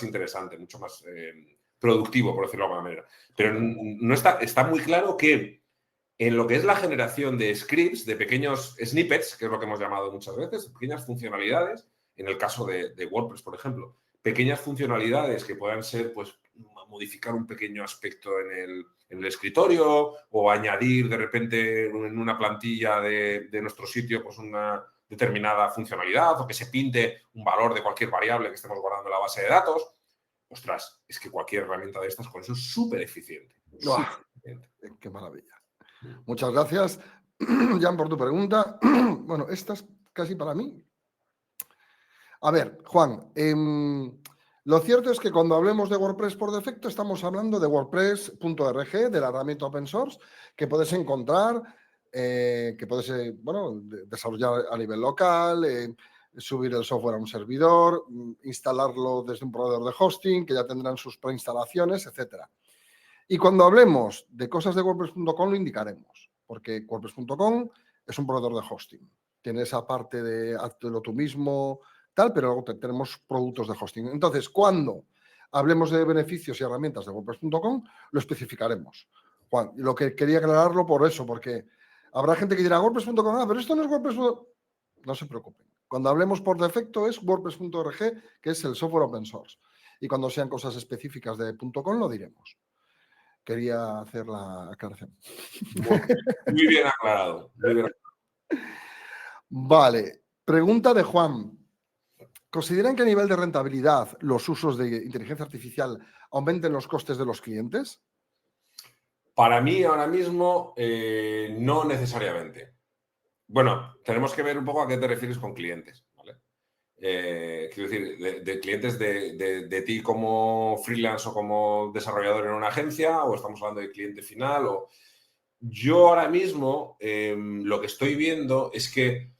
interesante, mucho más productivo, por decirlo de alguna manera. Pero no está muy claro que en lo que es la generación de scripts, de pequeños snippets, que es lo que hemos llamado muchas veces, pequeñas funcionalidades, en el caso de WordPress, por ejemplo, pequeñas funcionalidades que puedan ser, pues, modificar un pequeño aspecto en el escritorio o añadir de repente en una plantilla de nuestro sitio pues una determinada funcionalidad o que se pinte un valor de cualquier variable que estemos guardando en la base de datos. Ostras, es que cualquier herramienta de estas con eso es súper eficiente. ¡Qué maravilla! Muchas gracias, Jan, por tu pregunta. Bueno, esta es casi para mí. A ver, Juan, lo cierto es que cuando hablemos de WordPress por defecto estamos hablando de WordPress.org, de la herramienta open source, que puedes encontrar, que puedes desarrollar a nivel local, subir el software a un servidor, instalarlo desde un proveedor de hosting, que ya tendrán sus preinstalaciones, etcétera. Y cuando hablemos de cosas de WordPress.com lo indicaremos, porque WordPress.com es un proveedor de hosting. Tiene esa parte de hazlo tú mismo, tal, pero luego tenemos productos de hosting. Entonces, cuando hablemos de beneficios y herramientas de WordPress.com, lo especificaremos. Juan, lo que quería aclararlo por eso, porque habrá gente que dirá WordPress.com, pero esto no es WordPress.com. No se preocupen. Cuando hablemos por defecto es WordPress.org, que es el software open source. Y cuando sean cosas específicas de .com lo diremos. Quería hacer la aclaración. Muy bien aclarado. Muy bien aclarado. Vale. Pregunta de Juan. ¿Consideran que a nivel de rentabilidad los usos de inteligencia artificial aumenten los costes de los clientes? Para mí, ahora mismo, no necesariamente. Bueno, tenemos que ver un poco a qué te refieres con clientes, ¿vale? Quiero decir, de clientes de ti como freelance o como desarrollador en una agencia, o estamos hablando de cliente final. Yo ahora mismo lo que estoy viendo es que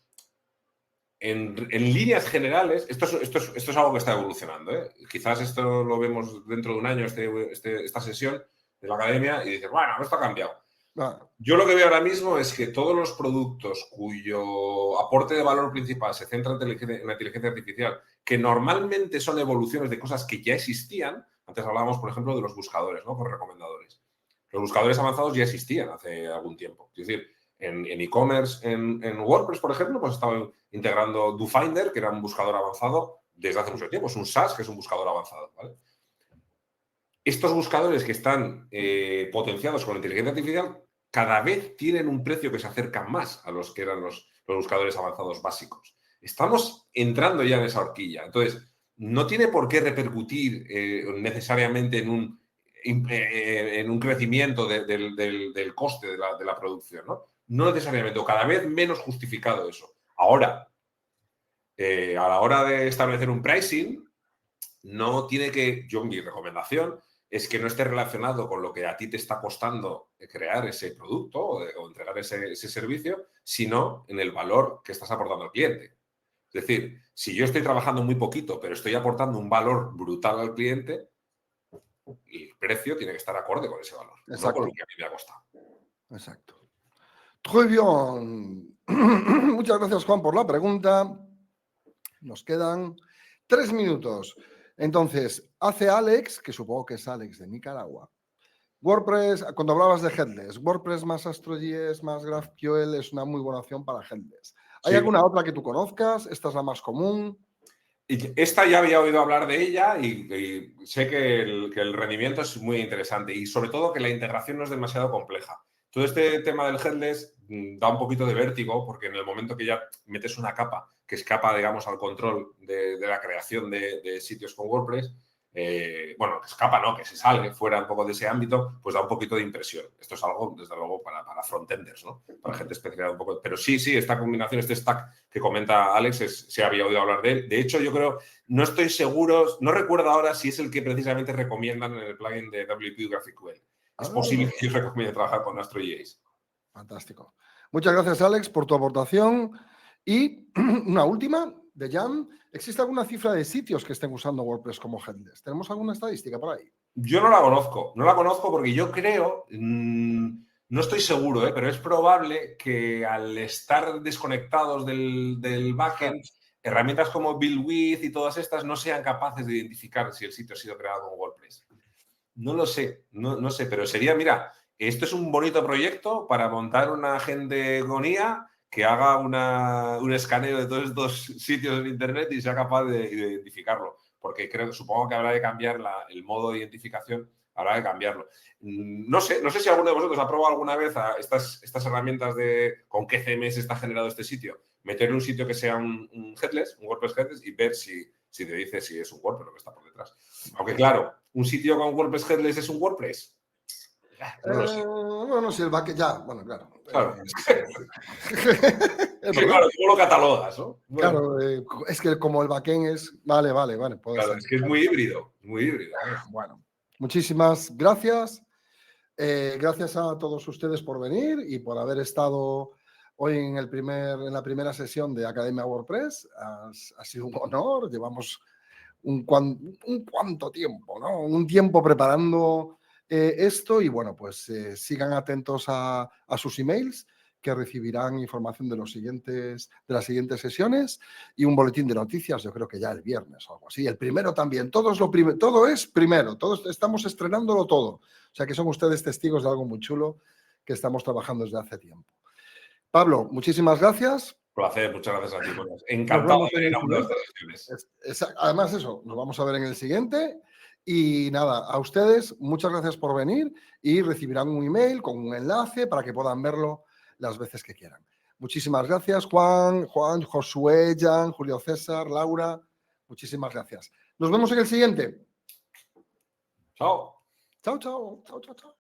en líneas generales, esto es algo que está evolucionando, ¿eh? Quizás esto lo vemos dentro de un año, esta sesión de la academia, y dices, bueno, esto ha cambiado. Yo lo que veo ahora mismo es que todos los productos cuyo aporte de valor principal se centra en la inteligencia artificial, que normalmente son evoluciones de cosas que ya existían, antes hablábamos, por ejemplo, de los buscadores, ¿no? Por recomendadores. Los buscadores avanzados ya existían hace algún tiempo. Es decir, en e-commerce, en WordPress, por ejemplo, pues estaba integrando DoFinder, que era un buscador avanzado desde hace mucho tiempo. Es un SaaS, que es un buscador avanzado, ¿vale? Estos buscadores que están potenciados con la inteligencia artificial cada vez tienen un precio que se acerca más a los que eran los buscadores avanzados básicos. Estamos entrando ya en esa horquilla. Entonces, no tiene por qué repercutir necesariamente en un crecimiento del coste de la producción, ¿no? No necesariamente, o cada vez menos justificado eso. Ahora, a la hora de establecer un pricing, no tiene que, mi recomendación es que no esté relacionado con lo que a ti te está costando crear ese producto o entregar ese servicio, sino en el valor que estás aportando al cliente. Es decir, si yo estoy trabajando muy poquito, pero estoy aportando un valor brutal al cliente, el precio tiene que estar acorde con ese valor, Exacto. no con lo que a mí me ha costado. Exacto. Muy bien. Muchas gracias, Juan, por la pregunta. Nos quedan 3 minutos. Entonces, hace Alex, que supongo que es Alex de Nicaragua. WordPress, cuando hablabas de Headless, WordPress más Astro.js más GraphQL es una muy buena opción para Headless. ¿Hay alguna otra que tú conozcas? ¿Esta es la más común? Esta ya había oído hablar de ella y sé que el rendimiento es muy interesante y sobre todo que la integración no es demasiado compleja. Todo este tema del headless da un poquito de vértigo porque en el momento que ya metes una capa que escapa, digamos, al control de la creación de sitios con WordPress, bueno, que escapa, no, que se sale fuera un poco de ese ámbito, pues da un poquito de impresión. Esto es algo, desde luego, para frontenders, ¿no? Para gente especializada un poco. Pero sí, esta combinación, este stack que comenta Alex, se había oído hablar de él. De hecho, yo creo, no estoy seguro, no recuerdo ahora si es el que precisamente recomiendan en el plugin de WP GraphQL. Es posible que yo recomiende trabajar con Astro.js. Fantástico. Muchas gracias, Alex, por tu aportación. Y una última de Jan. ¿Existe alguna cifra de sitios que estén usando WordPress como headless? ¿Tenemos alguna estadística por ahí? Yo no la conozco porque yo creo, no estoy seguro, pero es probable que al estar desconectados del backend, herramientas como BuildWith y todas estas no sean capaces de identificar si el sitio ha sido creado con WordPress. No lo sé, no sé, pero sería, mira, esto es un bonito proyecto para montar una agente con IA que haga un escaneo de todos estos sitios en Internet y sea capaz de identificarlo. Porque supongo que habrá de cambiar el modo de identificación, habrá de cambiarlo. No sé si alguno de vosotros ha probado alguna vez a estas herramientas de con qué CMS está generado este sitio. Meter un sitio que sea un headless, un WordPress headless, y ver si te dice si es un WordPress lo que está por detrás. Aunque claro, un sitio con WordPress headless es un WordPress. No lo sé. Bueno, si el backend ya, bueno, claro. Claro. Es verdad. Claro, ¿cómo lo catalogas, no? Bueno, Claro, es que como el backend es. Vale, puede claro, ser. es que es muy híbrido, muy híbrido. Bueno, muchísimas gracias. Gracias a todos ustedes por venir y por haber estado hoy en la primera sesión de Academia WordPress. Ha sido un honor. Llevamos un cuánto tiempo, ¿no? Un tiempo preparando esto y bueno, pues sigan atentos a sus emails que recibirán información de las siguientes sesiones y un boletín de noticias, yo creo que ya el viernes o algo así. El primero también, todo es primero, todos estamos estrenándolo todo. O sea que son ustedes testigos de algo muy chulo que estamos trabajando desde hace tiempo. Pablo, muchísimas gracias. Placer, muchas gracias a ti. Encantado de venir a una de estas sesiones. Además, eso, nos vamos a ver en el siguiente. Y nada, a ustedes, muchas gracias por venir y recibirán un email con un enlace para que puedan verlo las veces que quieran. Muchísimas gracias, Juan, Josué, Jan, Julio César, Laura. Muchísimas gracias. Nos vemos en el siguiente. Chao. Chao, chao, chao, chao, chao.